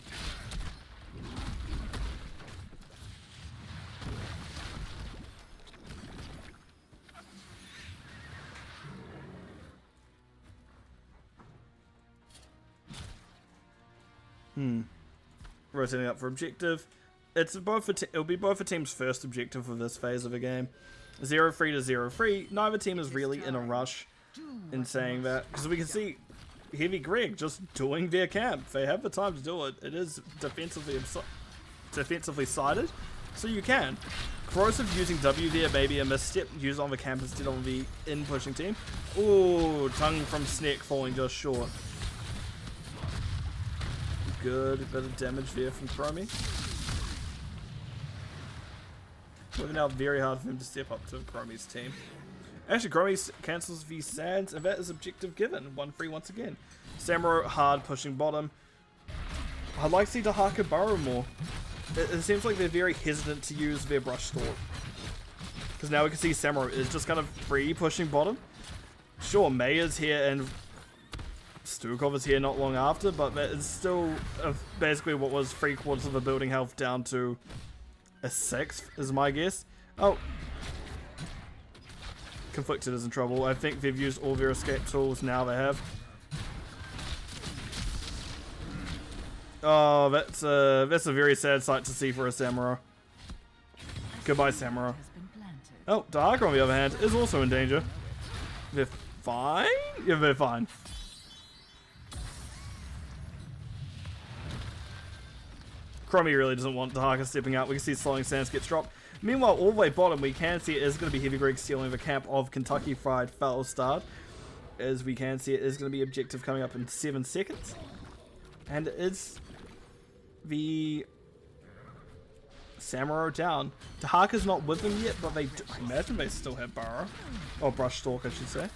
Rotating up for objective. It's both it'll be both the team's first objective of this phase of the game. 0-3 to 0-3. Neither team is really in a rush in saying that, because we can see Heavy Greg just doing their camp. They have the time to do it. It is defensively sided, so you can. Corrosive using W there, maybe a misstep. Use on the camp instead of the in-pushing team. Ooh, tongue from Sneck falling just short. Good bit of damage there from Chromie. Working out very hard for him to step up to Chromie's team. Actually, Chromie cancels the sands, and that is objective given. 1-3 once again. Samuro hard pushing bottom. I'd like to see Dahaka burrow more. It seems like they're very hesitant to use their brush stalk. Because now we can see Samuro is just kind of free pushing bottom. Sure, May is here and Stukov is here not long after, but that is still basically what was 3/4 of the building health down to a 1/6 is my guess. Oh. Conflicted is in trouble. I think they've used all their escape tools now they have. Oh, that's a very sad sight to see for a Samuro. Goodbye, Samuro. Oh, Dahaka on the other hand is also in danger. They're fine? Yeah, they're fine. Chromie really doesn't want Dahaka stepping out. We can see slowing sands gets dropped. Meanwhile, all the way bottom, we can see it is going to be Heavy Greg stealing the camp of Kentucky Fried Falstad. As we can see, it is going to be objective coming up in 7 seconds. And it's the Samuro down. Dahaka's not with them yet, but they do, I imagine they still have Burrow. Or Brush Stalk, I should say.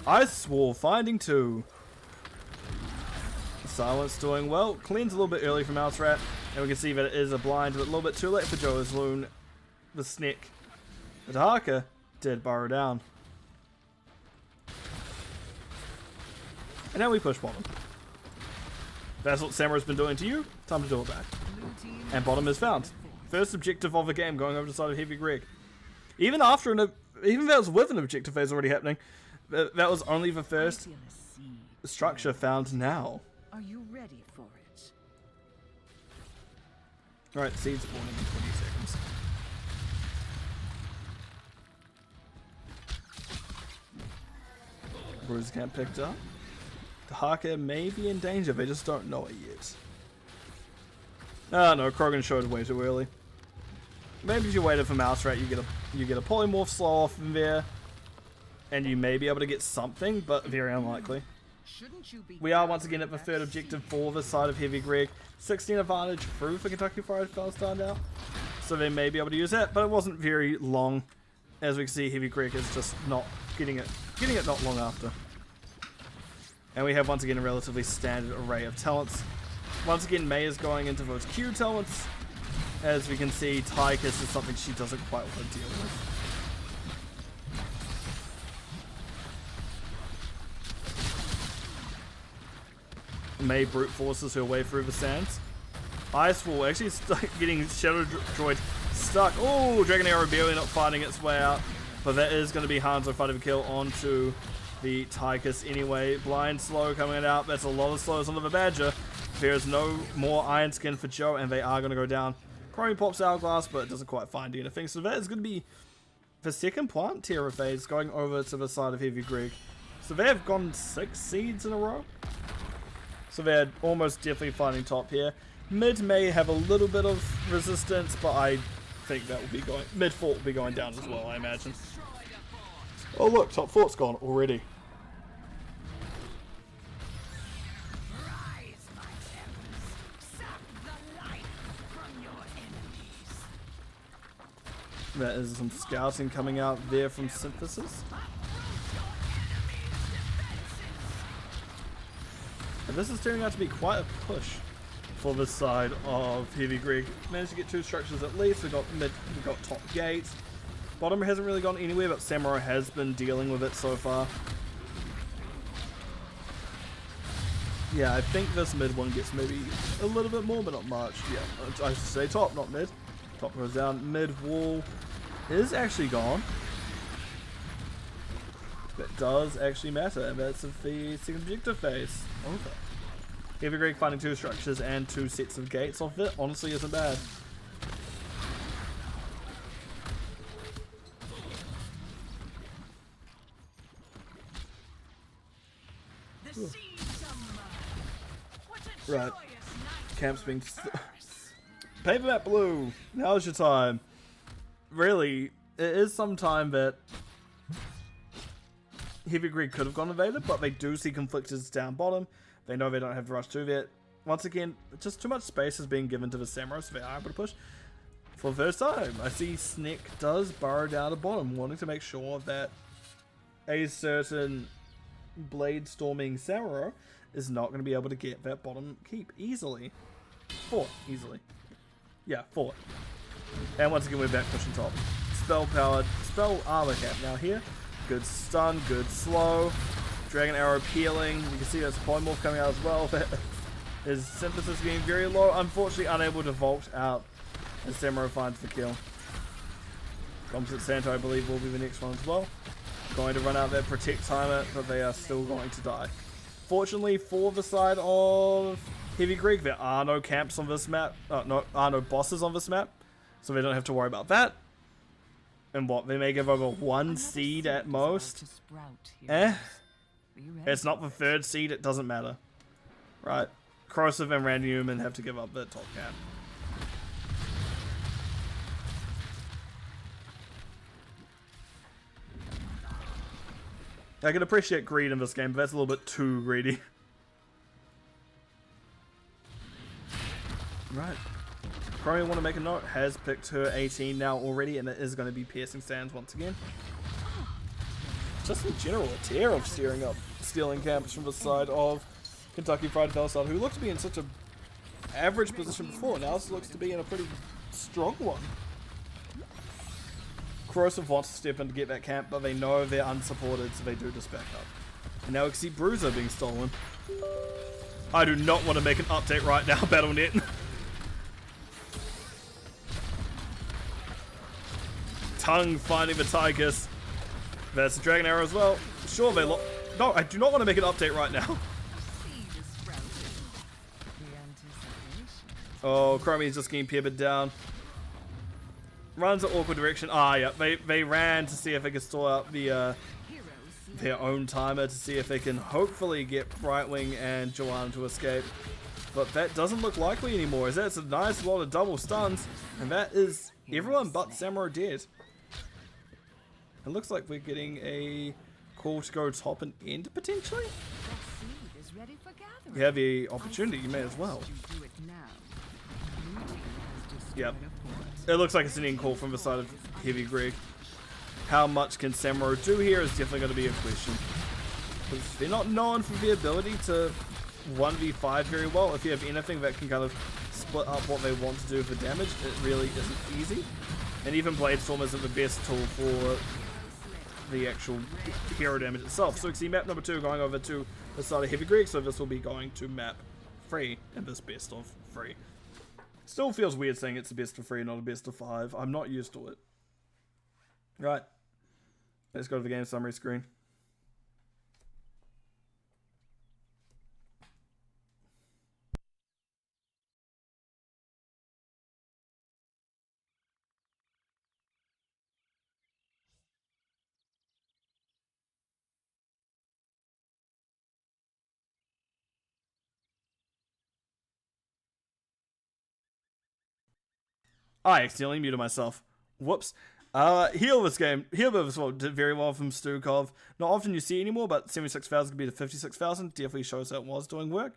Ice Wall finding 2. Silence doing well. Cleans a little bit early from Mouse Rat. And we can see that it is a blind, but a little bit too late for Joe's Loon. The Sneck. The Dahaka did burrow down. And now we push bottom. That's what Samura's been doing to you. Time to do it back. And bottom is found. First objective of the game going over to the side of Heavy Greg. Even after even that was with an objective phase already happening, that was only the first structure found now. Are you ready for it? Alright, seeds spawning in 20 seconds. Bruiser can't picked up. The Haka may be in danger, they just don't know it yet. Ah no, Krogan showed way too early. Maybe if you waited for Mouse Rat, you get a polymorph slow off in there, and you may be able to get something, but very unlikely. We are once again at the third objective for the side of Heavy Greg. 16 advantage through for Kentucky Fried Falstad now, so they may be able to use that, but it wasn't very long. As we can see, Heavy Greg is just not getting it not long after. And we have once again a relatively standard array of talents. Once again, May is going into those Q talents. As we can see, Tychus is something she doesn't quite want to deal with. May brute forces her way through the sands. Ice Wall actually getting Shadow Droid stuck. Oh, Dragon Arrow barely not finding its way out. But that is going to be Hanzo fighting the kill onto the Tychus anyway. Blind Slow coming out. That's a lot of slows onto the Badger. There's no more Iron Skin for Joe, and they are going to go down. Chrome pops Hourglass, but it doesn't quite find anything. So that is going to be the second plant tier phase going over to the side of Heavy Greg. So they have gone 6 seeds in a row. So they're almost definitely finding top here. Mid may have a little bit of resistance, but I think that will be going... Mid fort will be going down as well, I imagine. Oh look, top fort's gone already. There is some scouting coming out there from Synthesis. And this is turning out to be quite a push for this side of Heavy Greg. Managed to get 2 structures at least. We've got mid, we've got top gate. Bottom hasn't really gone anywhere, but Samurai has been dealing with it so far. Yeah, I think this mid one gets maybe a little bit more, but not much. Yeah, I should say top, not mid. Top goes down. Mid wall is actually gone. That does actually matter, and that's the second objective phase over. Heavy Greg finding 2 structures and 2 sets of gates off it honestly isn't bad. Right. Camp's being... Paper Map Blue! Now's your time. Really, it is some time that Heavy Greg could have gone invaded, but they do see Conflictors down bottom. They know they don't have the rush to that. Once again, just too much space is being given to the Samurai, so they are able to push. For the first time, I see Snick does burrow down to bottom, wanting to make sure that a certain blade storming Samurai is not going to be able to get that bottom keep easily. Fort, easily. Yeah, fort. And once again, we're back pushing top. Spell powered, spell armor cap now here. Good stun, good slow. Dragon arrow peeling. You can see there's a polymorph coming out as well. His synthesis getting very low. Unfortunately, unable to vault out as Samurai finds the kill. Composite Santo, I believe, will be the next one as well. Going to run out there, protect timer, but they are still going to die. Fortunately for the side of Heavy Greg, there are no camps on this map. No bosses on this map, so they don't have to worry about that. And what, they may give over 1 seed at most? It's not the 3rd seed, it doesn't matter. Right. Corrosive and Randy Newman have to give up their top cap. I can appreciate greed in this game, but that's a little bit too greedy. Right. Chromy, want to make a note, has picked her 18 now already, and it is going to be Piercing Sands once again. Just in general, a tear of stealing camps from the side of Kentucky Fried Falstad, who looked to be in such a average position before, now looks to be in a pretty strong one. Corrosive wants to step in to get that camp, but they know they're unsupported, so they do just back up. And now we can see Bruiser being stolen. I do not want to make an update right now, Battle.net. Tongue finding the Tigers. There's a Dragon Arrow as well. Sure, they no, I do not want to make an update right now. Oh, Chromie's just getting peppered down. Runs an awkward direction. Ah, yeah, they ran to see if they could store out the their own timer to see if they can hopefully get Brightwing and Joanna to escape. But that doesn't look likely anymore, as that's a nice lot of double stuns, and that is everyone but Samurai dead. It looks like we're getting a call to go top and end potentially. You have the opportunity, you may as well. Yep. It looks like it's an end call from the side of Heavy Greg. How much can Samurai do here is definitely going to be a question. Because they're not known for the ability to 1v5 very well. If you have anything that can kind of split up what they want to do for damage, it really isn't easy. And even Bladestorm isn't the best tool for the actual hero damage itself. So we can see map number 2 going over to the side of Heavy Greg, so this will be going to map 3 in this best of 3. Still feels weird saying it's a best of 3, not a best of 5. I'm not used to it. Right. Let's go to the game summary screen. I accidentally muted myself. Whoops. Heal this game. Heal this one did very well from Stukov. Not often you see anymore, but 76,000 could be to 56,000. Definitely shows that it was doing work.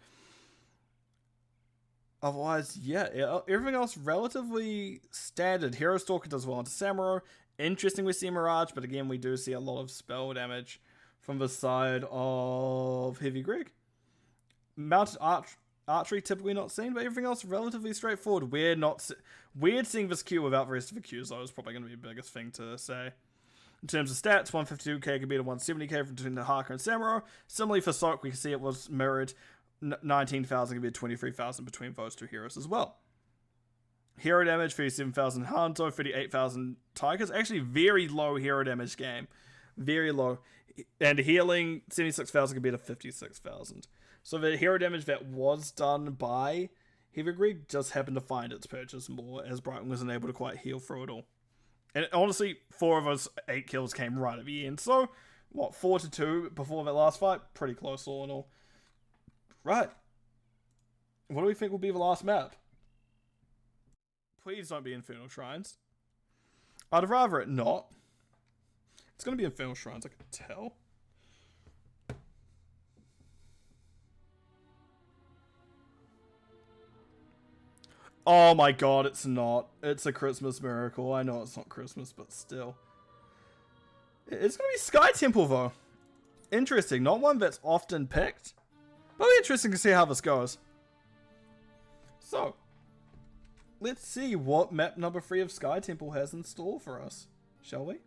Otherwise, yeah, everything else relatively standard. Hero Stalker does well into Samurai. Interesting we see Mirage, but again, we do see a lot of spell damage from the side of Heavy Greg. Mounted Archery typically not seen, but everything else relatively straightforward. Weird seeing this queue without the rest of the queues, though, is probably going to be the biggest thing to say. In terms of stats, 152k could be to 170k between the Haka and Samurai. Similarly for Soak, we can see it was mirrored. 19,000 could be 23,000 between those two heroes as well. Hero damage, 37,000 Hanzo, 38,000 Tigers. Actually, very low hero damage game. Very low. And healing, 76,000 could be to 56,000. So the hero damage that was done by Heavy Greg just happened to find its purchase more, as Brighton wasn't able to quite heal through it all. And honestly, 4 of those 8 kills came right at the end. So, what, 4-2 before that last fight? Pretty close all in all. Right. What do we think will be the last map? Please don't be Infernal Shrines. I'd rather it not. It's going to be Infernal Shrines, I can tell. Oh my god, it's not. It's a Christmas miracle. I know it's not Christmas, but still. It's going to be Sky Temple, though. Interesting. Not one that's often picked. But it'll be interesting to see how this goes. So, let's see what map number 3 of Sky Temple has in store for us. Shall we?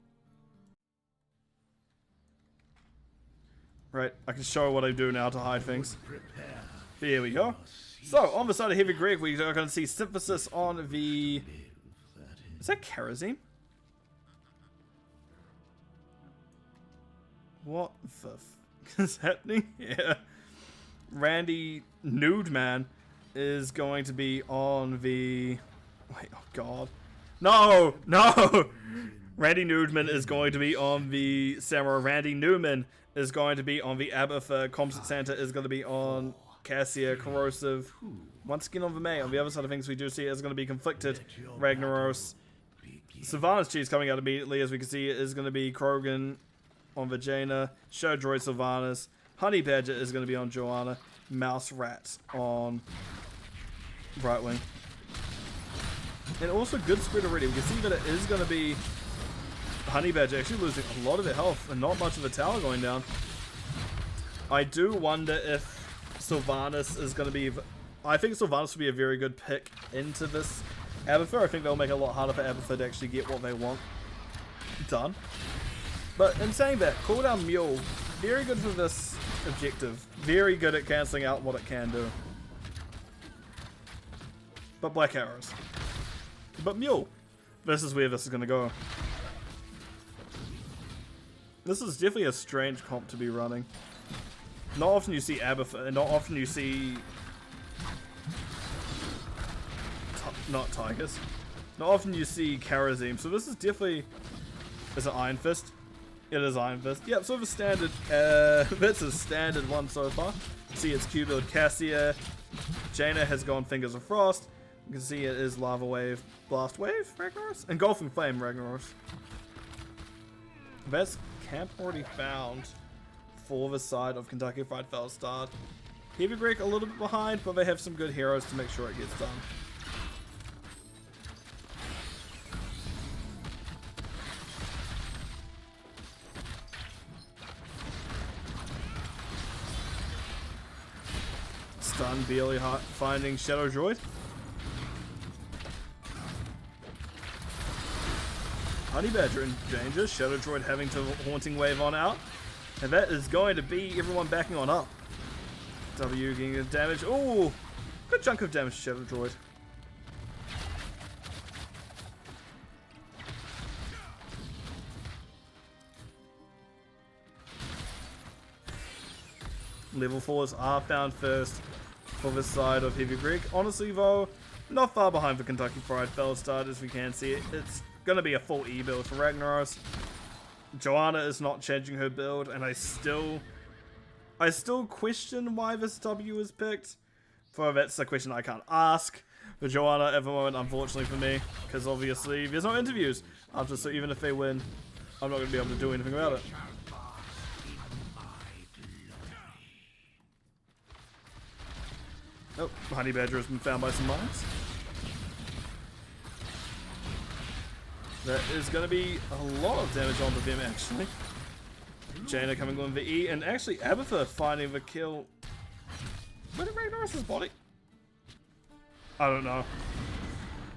Right, I can show what I do now to hide things. There we go. So, on the side of Heavy Greg, we are going to see Synthesis on the... Is that Kerosene? What the f is happening here? Randy Nude Man is going to be on the... Wait, oh god. No! No! Randy Nudeman is going to be on the Samurai. Randy Newman is going to be on the Abatha. Composite Santa is going to be on Cassia. Corrosive. Once again on the May. On the other side of things, we do see it is going to be Conflicted. Ragnaros. Sylvanas G is coming out immediately. As we can see, it is going to be Krogan on Vagina. Showdroid Sylvanas. Honey Badger is going to be on Joanna. Mouse Rat on Brightwing. And also good spread already. We can see that it is going to be Honey Badger actually losing a lot of their health and not much of the tower going down. I do wonder if Sylvanas is going to be... I think Sylvanas will be a very good pick into this Abatha. I think they'll make it a lot harder for Abatha to actually get what they want done. But in saying that, Cooldown Mule, very good for this objective. Very good at cancelling out what it can do. But black arrows. But Mule. This is where this is going to go. This is definitely a strange comp to be running. Not often you see Abathur, not often you see... not Tigers. Not often you see Karazim, so this is definitely... Is it Iron Fist? It is Iron Fist. Yep, sort of a standard... that's a standard one so far. See it's Q-build Cassia. Jaina has gone Fingers of Frost. You can see it is Lava Wave, Blast Wave, Ragnaros? Engulfing Flame, Ragnaros. That's camp already found for the side of Kentucky Fried Falstad. Heavy Break a little bit behind, but they have some good heroes to make sure it gets done. Stun, barely hot, finding Shadow Droid. Honey Badger in danger, Shadow Droid having to Haunting Wave on out. And that is going to be everyone backing on up. W getting damage. Oh, good chunk of damage to Shadow Droid. Level 4s are found first for this side of Heavy Brick. Honestly though, not far behind for Kentucky Fried Falstad as we can see it. It's going to be a full E build for Ragnaros. Joanna is not changing her build, and I still question why this W is picked. For that's a question I can't ask for Joanna at the moment, unfortunately for me, because obviously there's no interviews after, so even if they win, I'm not going to be able to do anything about it. Oh, Honey Badger has been found by some mines. That is going to be a lot of damage onto them, actually. Jaina coming on the E, and actually Abathur finding the kill. Where did Ragnaros' body? I don't know.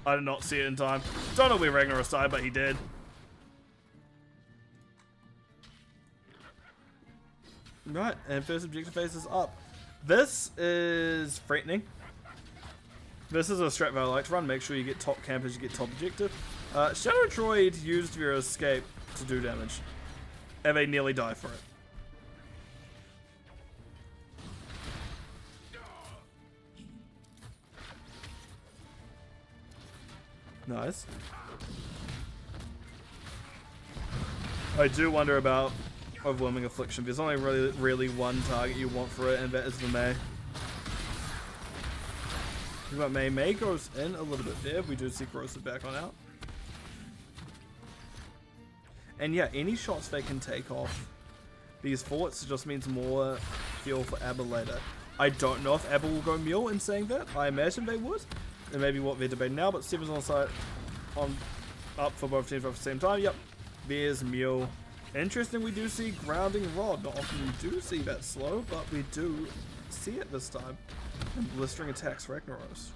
I did not see it in time. Don't know where Ragnaros died, but he did. Right, and first objective phase is up. This is threatening. This is a strat that I like to run. Make sure you get top camp as you get top objective. Shadow Droid used your escape to do damage. And they nearly die for it. Nice. I do wonder about Overwhelming Affliction. There's only really one target you want for it, and that is the Mei. But Mei goes in a little bit there. We do see Corrosive back on out. And yeah, any shots they can take off these forts just means more fuel for Abba later. I don't know if Abba will go Mule in saying that. I imagine they would. And maybe what they're debating now, but Seven's on site up for both teams at the same time. Yep. There's Mule. Interesting, we do see Grounding Rod. Not often we do see that slow, but we do see it this time. And Blistering attacks Ragnaros.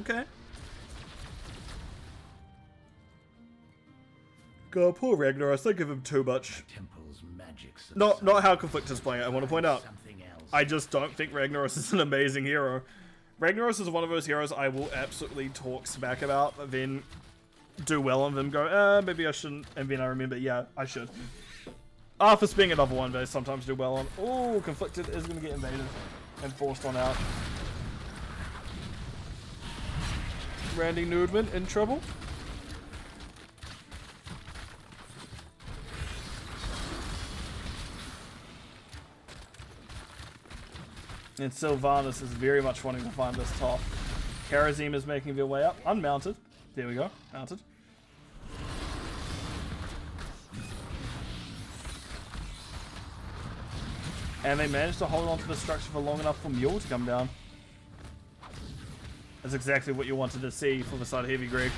Okay. God, poor Ragnaros. Don't give him too much. Not how Conflict is playing it, I want to point out. I just don't think Ragnaros is an amazing hero. Ragnaros is one of those heroes I will absolutely talk smack about, but then do well on them, go, maybe I shouldn't, and then I remember, yeah, I should. Arthas being another one they sometimes do well on. Oh, Conflicted is going to get invaded and forced on out. Randy Newdman in trouble. And Sylvanas is very much wanting to find this top. Karazim is making their way up. Unmounted. There we go. Mounted. And they managed to hold on to the structure for long enough for Mule to come down. That's exactly what you wanted to see for the side of Heavy Greg.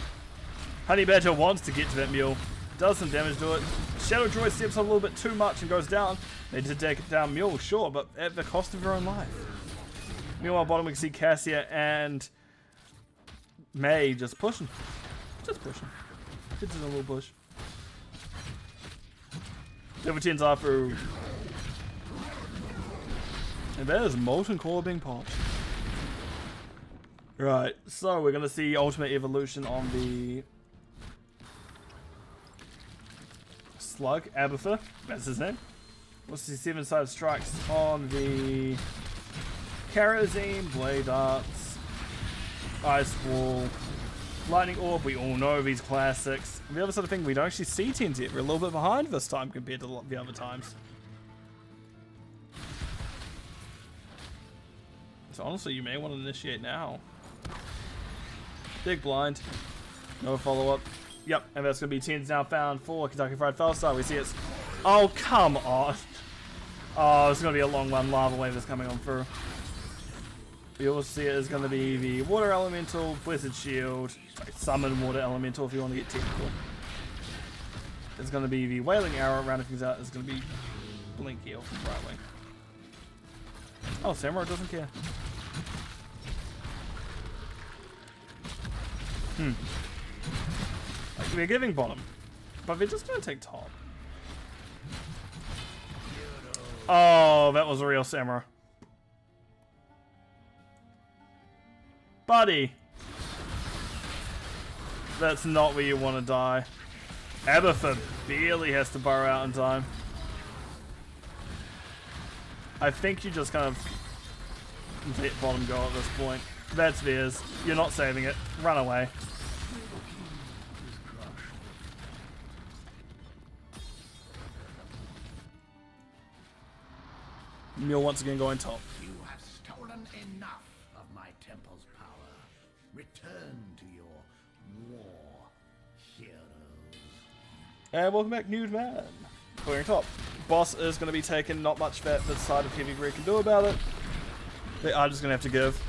Honey Badger wants to get to that Mule. Does some damage to it. Shadow Droid steps on a little bit too much and goes down. They did take it down Mule, sure, but at the cost of her own life. Meanwhile, bottom we can see Cassia and Mei just pushing. Just pushing. Kids in a little bush. Level 10s are through. And there's Molten Core being popped. Right, so we're gonna see Ultimate Evolution on the Slug, Abathur, that's his name. We'll see 7-sided strikes on the Karazine, Blade Darts, Ice Wall, Lightning Orb, we all know these classics. The other sort of thing, we don't actually see TNT yet. We're a little bit behind this time compared to the other times. So honestly, you may want to initiate now. Big blind. No follow-up. Yep, and that's going to be 10s now found for Kentucky Fried Falstad. We see it's... Oh, come on. Oh, it's going to be a long one. Lava Wave is coming on through. We also see it is going to be the Water Elemental, Blizzard Shield, Summon Water Elemental if you want to get technical. It's going to be the Wailing Arrow, rounding things out. It's going to be Blink Heal from Brightwing. Oh, Samurai doesn't care. Like, they're giving bottom, but they're just going to take top. Oh, that was a real Samurai. Buddy! That's not where you want to die. Abathur barely has to burrow out in time. I think you just kind of let bottom go at this point. That's theirs. You're not saving it. Run away. Mule once again going top. You have stolen enough of my temple's power. Return to your war heroes. And welcome back, Nude Man. Clearing top. Boss is going to be taken. Not much that this side of Heavy Greek can do about it. They are just going to have to give.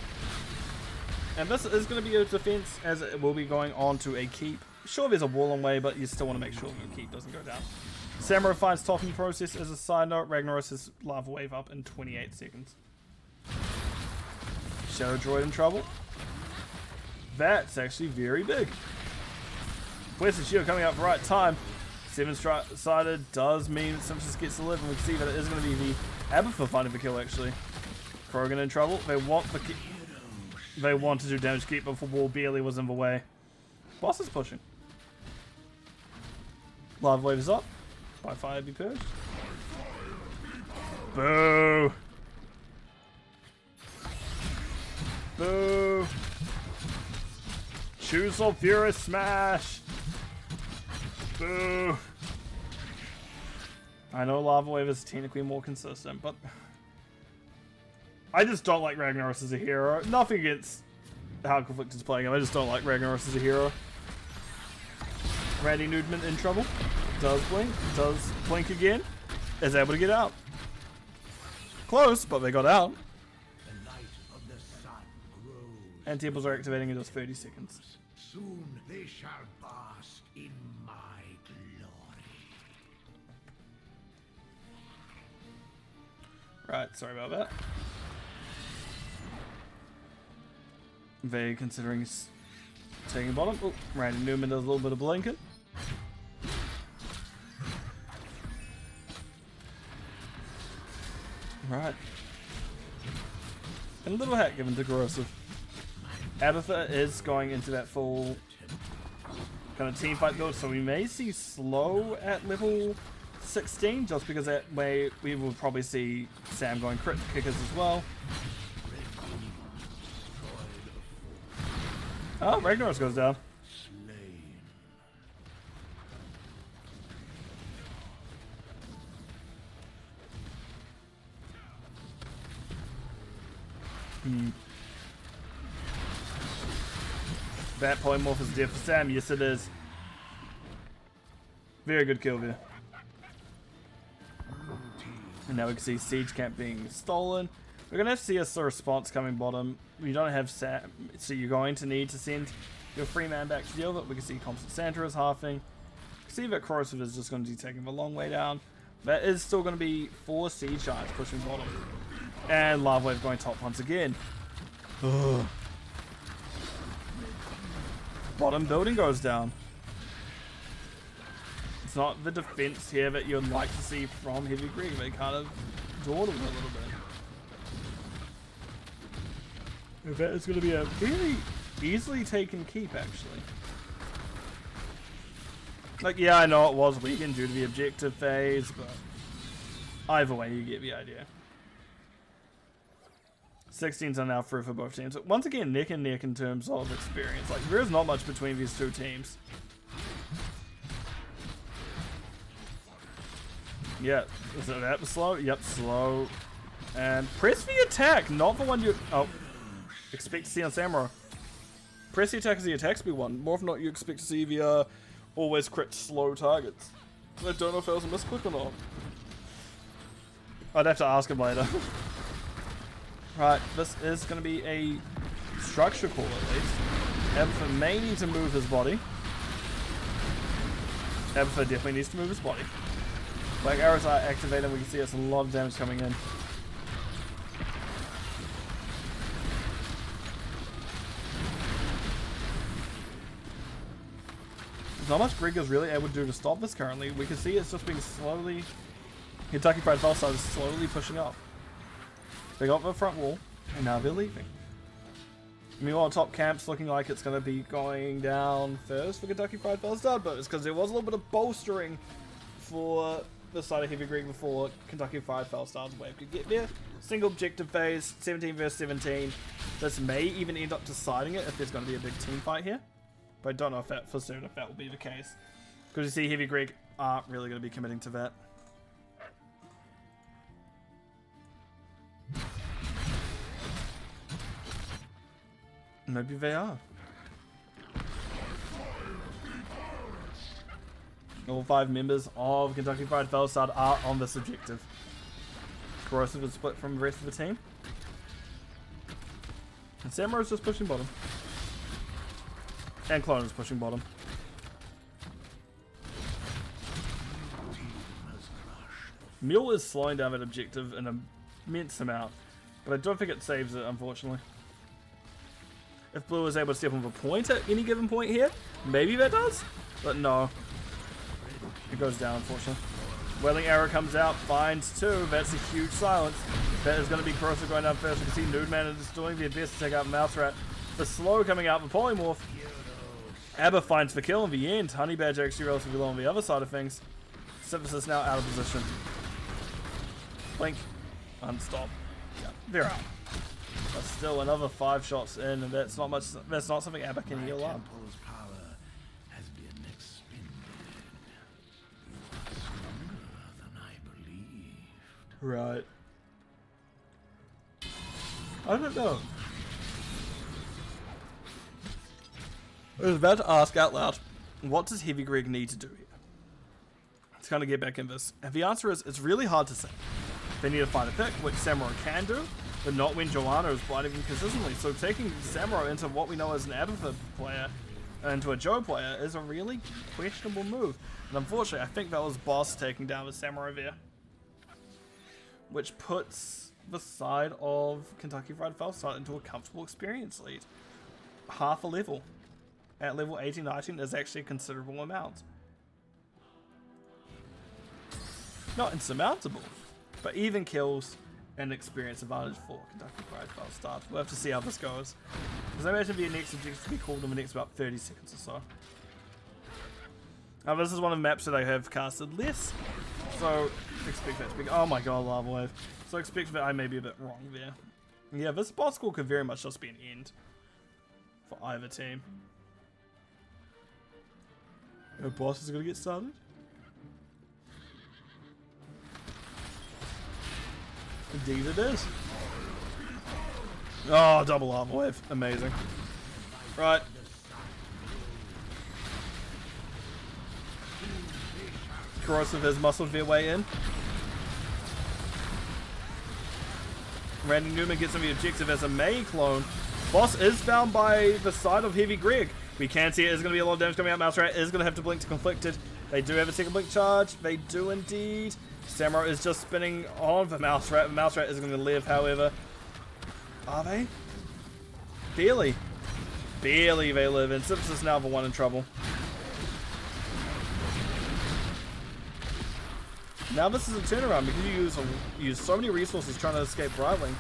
And this is going to be a defense, as it will be going on to a keep. Sure, there's a wall on way, but you still want to make sure your keep doesn't go down. Samurai finds topping process as a side note. Ragnaros has Lava Wave up in 28 seconds. Shadow Droid in trouble. That's actually very big. Western Shield coming out for the right time. 7-sided does mean that Simpsons gets the live, and we can see that it is going to be the Abathur finding the kill actually. Krogan in trouble. They want to do damage keep, but the wall barely was in the way. Boss is pushing. Lava Wave is up. By fire be purged. Boo! Boo! Choose Sulfurous Smash! Boo! I know Lava Wave is technically more consistent, but I just don't like Ragnaros as a hero. Nothing against how Conflict is playing him, I just don't like Ragnaros as a hero. Randy Nudman in trouble. Does blink again, is able to get out. Close, but they got out. The light of the sun grows. And temples are activating in just 30 seconds. Soon they shall bask in my glory. Right, sorry about that. They considering taking bottom. Oh, Randy Newman does a little bit of blinking. Right. And a little hat given to Corrosive. Abathur is going into that full kind of team fight build, so we may see slow at level 16, just because that way we will probably see Sam going crit kickers as well. Oh, Ragnaros goes down. That polymorph is dead for Sam. Yes, it is. Very good kill there. And now we can see Siege Camp being stolen. We're going to have to see a response coming bottom. We don't have Sam, so you're going to need to send your free man back to deal with it. We can see Constant Santa is halving. We can see that Corrosive is just going to be taking a long way down. That is still going to be 4 Siege Giants pushing bottom. And Lava Wave going top once again. Ugh. Bottom building goes down. It's not the defense here that you'd like to see from Heavy Greek. They kind of dawdled a little bit. That is going to be a very easily taken keep, actually. Like, yeah, I know it was weakened due to the objective phase, but either way, you get the idea. 16s are now through for both teams. Once again, neck and neck in terms of experience. Like, there is not much between these two teams. Yeah, is that slow? Yep, slow. And press the attack, not the one you... Oh, expect to see on Samurai. Press the attack as the attack speed one. More often not, you expect to see the always crit slow targets. I don't know if that was a misclick or not. I'd have to ask him later. Right, this is going to be a structure call at least. Abathur may need to move his body. Abathur definitely needs to move his body. Black arrows are activated, we can see there's a lot of damage coming in. There's not much Greg is really able to do to stop this currently. We can see it's just being slowly... Kentucky Fried Falstad is slowly pushing up. They got the front wall, and now they're leaving. Meanwhile, top camp's looking like it's going to be going down first for Kentucky Fried Falstad, but it's because there was a little bit of bolstering for the side of Heavy Greg before Kentucky Fried Falstad's wave could get there. Single objective phase, 17 versus 17. This may even end up deciding it if there's going to be a big team fight here. But I don't know if that for certain if that will be the case. Because you see Heavy Greg aren't really going to be committing to that. Maybe they are. All 5 members of Kentucky Fried Falstad are on this objective. Corrosive is split from the rest of the team. And Samurai's just pushing bottom. And Clone is pushing bottom. Mule is slowing down that objective an immense amount. But I don't think it saves it, unfortunately. If Blue is able to step on the point at any given point here, maybe that does. But no. It goes down, unfortunately. Welling Arrow comes out, finds 2. That's a huge silence. That is going to be Corrosive going down first. You can see Nudeman is doing their best to take out Mouse Rat. The slow coming out, the Polymorph. Abba finds the kill in the end. Honey Badger actually relatively low on the other side of things. Synthesis now out of position. Blink. Unstop. Yeah, they're out. But still another 5 shots in, and that's not much. That's not something Abba can heal up. Temple's power has been expended. Stronger than I believed. Right. I don't know. I was about to ask out loud, what does Heavy Greg need to do here? To kind of get back in this. And the answer is, it's really hard to say. They need to find a pick, which Samurai can do, but not when Joanna is blinding him consistently. So taking Samurai into what we know as an Abathur player, into a Joe player, is a really questionable move. And unfortunately, I think that was Boss taking down the Samurai there. Which puts the side of Kentucky Fried Falstad into a comfortable experience lead. Half a level. At level 18-19 is actually a considerable amount. Not insurmountable, but even kills and experience advantage for Kentucky Fried Falstad. We'll have to see how this goes. Because I imagine the next objective to be called in the next about 30 seconds or so. Now this is one of the maps that I have casted less, so expect that to be... Oh my god, Lava Wave. So expect that I may be a bit wrong there. Yeah, this boss score could very much just be an end for either team. The boss is going to get started. Indeed it is. Oh, double Lava Wave. Amazing. Right. Corrosive has muscled their way in. Randy Newman gets on the objective as a May clone. Boss is found by the side of Heavy Greg. We can see it is going to be a lot of damage coming out. Mouse Rat is going to have to blink to Conflicted. They do have a second blink charge. They do indeed. Samurai is just spinning on the Mouse Rat. The Mouse Rat is going to live, however. Are they? Barely. Barely they live. And Sips is now the one in trouble. Now this is a turnaround because you use so many resources trying to escape rivaling.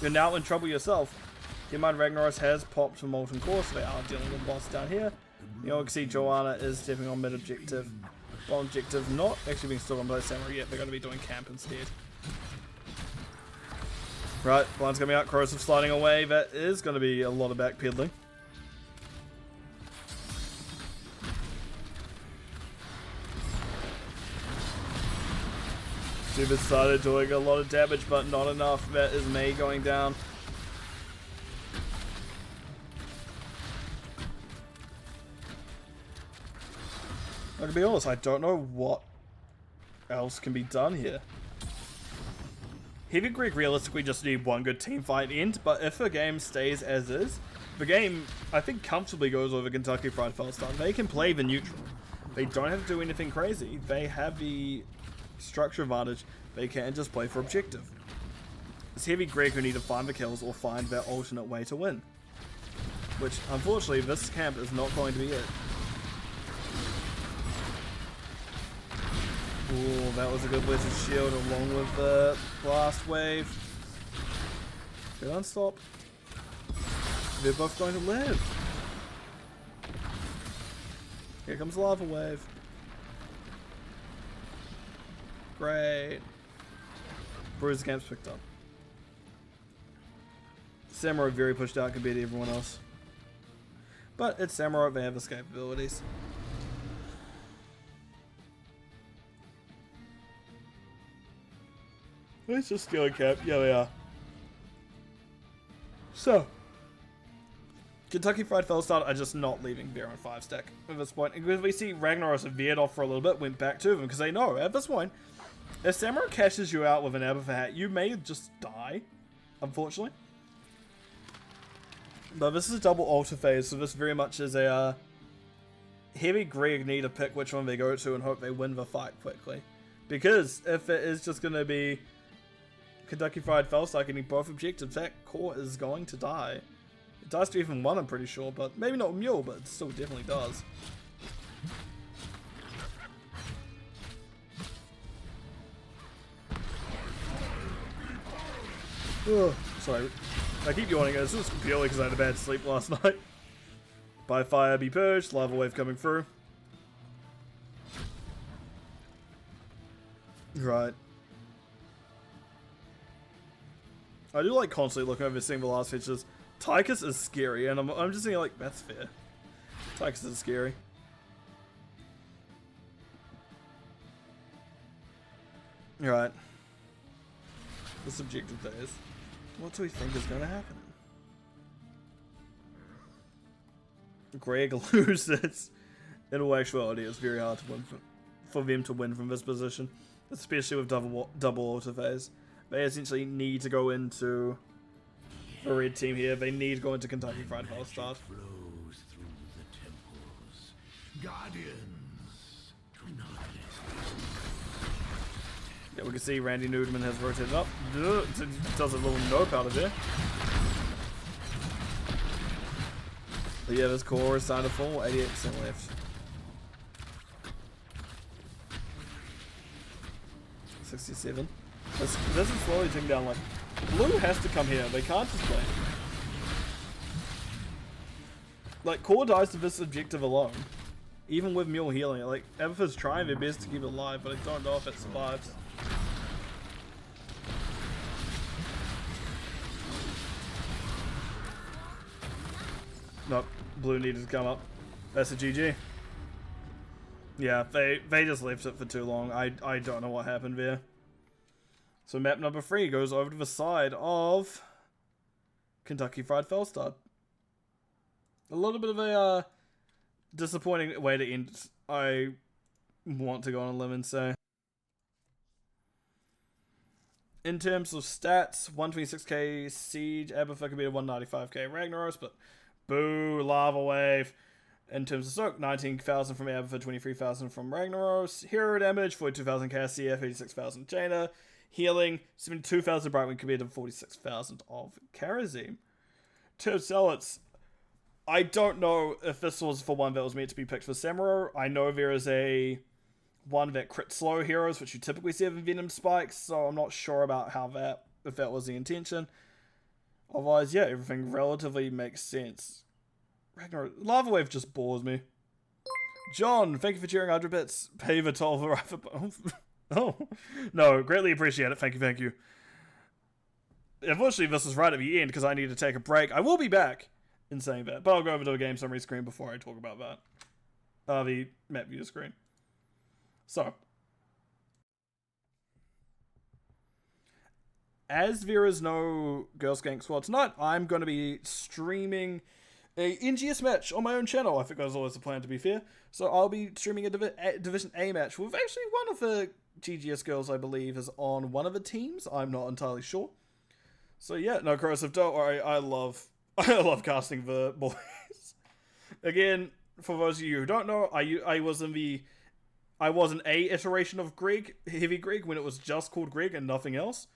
You're now in trouble yourself. Keep in mind, Ragnaros has popped a Molten Core, so they are dealing with boss down here. You know, you can see Joanna is stepping on mid objective. Bottom objective not actually being stood on by Samurai yet, they're going to be doing camp instead. Right, blind's coming out, corrosive sliding away. That is going to be a lot of backpedaling. Super started doing a lot of damage, but not enough. That is Mei going down. But to be honest, I don't know what else can be done here. Heavy Greek realistically just need one good team fight end, but if the game stays as is, the game, I think, comfortably goes over Kentucky Fried Falstad. They can play the neutral. They don't have to do anything crazy. They have the structure advantage. They can just play for objective. It's Heavy Greek who need to find the kills or find their alternate way to win. Which, unfortunately, this camp is not going to be it. Ooh, that was a good Blizzard Shield along with the Blast Wave. Good unstop. They're both going to live. Here comes Lava Wave. Great. Bruiser Camp's picked up. Samurai very pushed out compared to everyone else. But it's Samurai, they have escape abilities. Let's just steal a cap. Yeah, we are. So, Kentucky Fried Falstad are just not leaving Bear on 5 stack at this point. Because we see Ragnaros have veered off for a little bit, went back to them, because they know at this point, if Samurai cashes you out with an Abafa hat, you may just die, unfortunately. But this is a double altar phase, so this very much is a Heavy Greg need to pick which one they go to and hope they win the fight quickly. Because if it is just going to be Kentucky Fried Falstad getting both objectives, that core is going to die. It dies to even one, I'm pretty sure, but maybe not Mule, but it still definitely does. Ugh, sorry, I keep yawning. This is purely because I had a bad sleep last night. By fire be purged, lava wave coming through. Right. I do like constantly looking over seeing the last features. Tychus is scary, and I'm just thinking like, that's fair. Tychus is scary. Right. The subjective phase. What do we think is going to happen? Greg loses. In all actuality, it's very hard to win for them to win from this position, especially with double altar phase. They essentially need to go into a red team here. They need to go into Kentucky Fried Falstad. Flows through the temples. Guardians. Yeah, we can see Randy Newman has rotated up. Does a little nope out of there. But yeah, this core is starting to fall. 88% left. 67. This is slowly ticking down. Like, blue has to come here. They can't just play. Like, core dies to this objective alone. Even with Mule healing it. Like, Abafa's trying their best to keep it alive, but I don't know if it survives. Nope, blue needed to come up. That's a GG. Yeah, they just left it for too long. I don't know what happened there. So map number 3 goes over to the side of Kentucky Fried Falstad. A little bit of a disappointing way to end. I want to go on a limb and say. In terms of stats, 126k Siege, Abafa could be a 195k Ragnaros, but boo, Lava Wave. In terms of soak, 19,000 from Abafa, 23,000 from Ragnaros. Hero damage, 42,000 CF, 86,000 Jaina. Healing, 72,000 Brightwing compared to 46,000 of Karazim. To Zealots, I don't know if this was for one that was meant to be picked for Samurai. I know there is a one that crit slow heroes, which you typically see in Venom Spikes, so I'm not sure about how if that was the intention. Otherwise, yeah, everything relatively makes sense. Ragnarok, Lava Wave just bores me. John, thank you for cheering 100 bits. Paver Tolver. Oh, no, greatly appreciate it. Thank you, thank you. Unfortunately, this is right at the end because I need to take a break. I will be back in saying that, but I'll go over to a game summary screen before I talk about that. The map view screen. So, as there is no Girl Skank Squad tonight, I'm going to be streaming a NGS match on my own channel. I think that was always the plan, to be fair. So I'll be streaming a Division A match with actually one of the GGS girls, I believe, is on one of the teams. I'm not entirely sure. So yeah, no, corrosive, don't worry. I love casting the boys. Again, for those of you who don't know, I was an A iteration of Greg, Heavy Greg, when it was just called Greg and nothing else.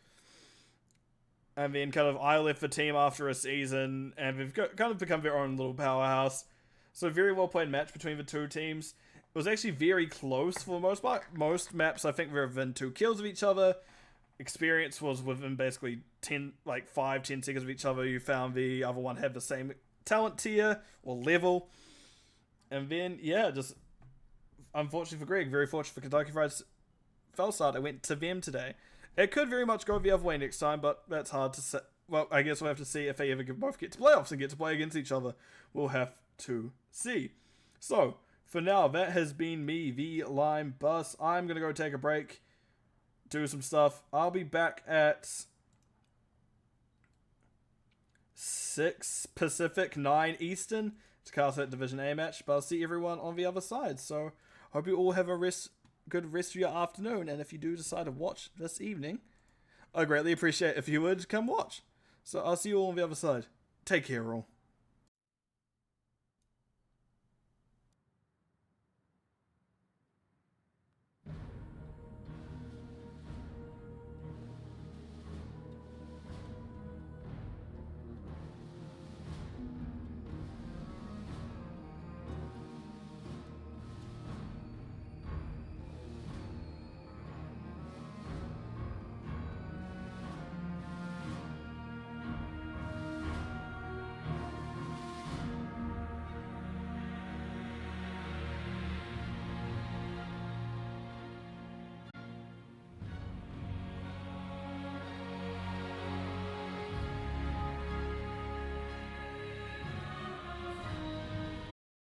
And then kind of I left the team after a season, and we've kind of become their own little powerhouse. So very well played match between the two teams. It was actually very close for the most part. Most maps, I think, were within 2 kills of each other. Experience was within basically 5-10 seconds of each other. You found the other one had the same talent tier or level. And then, yeah, just unfortunately for Greg, very fortunate for Kentucky Fried Falstad, it went to them today. It could very much go the other way next time, but that's hard to say. Well, I guess we'll have to see if they ever both get to playoffs and get to play against each other. We'll have to see. So, for now, that has been me, the Lime Bus. I'm going to go take a break, do some stuff. I'll be back at 6 Pacific, 9 Eastern to cast that Division A match, but I'll see everyone on the other side. So, hope you all have a good rest of your afternoon, and if you do decide to watch this evening, I greatly appreciate if you would come watch. So I'll see you all on the other side. Take care, all.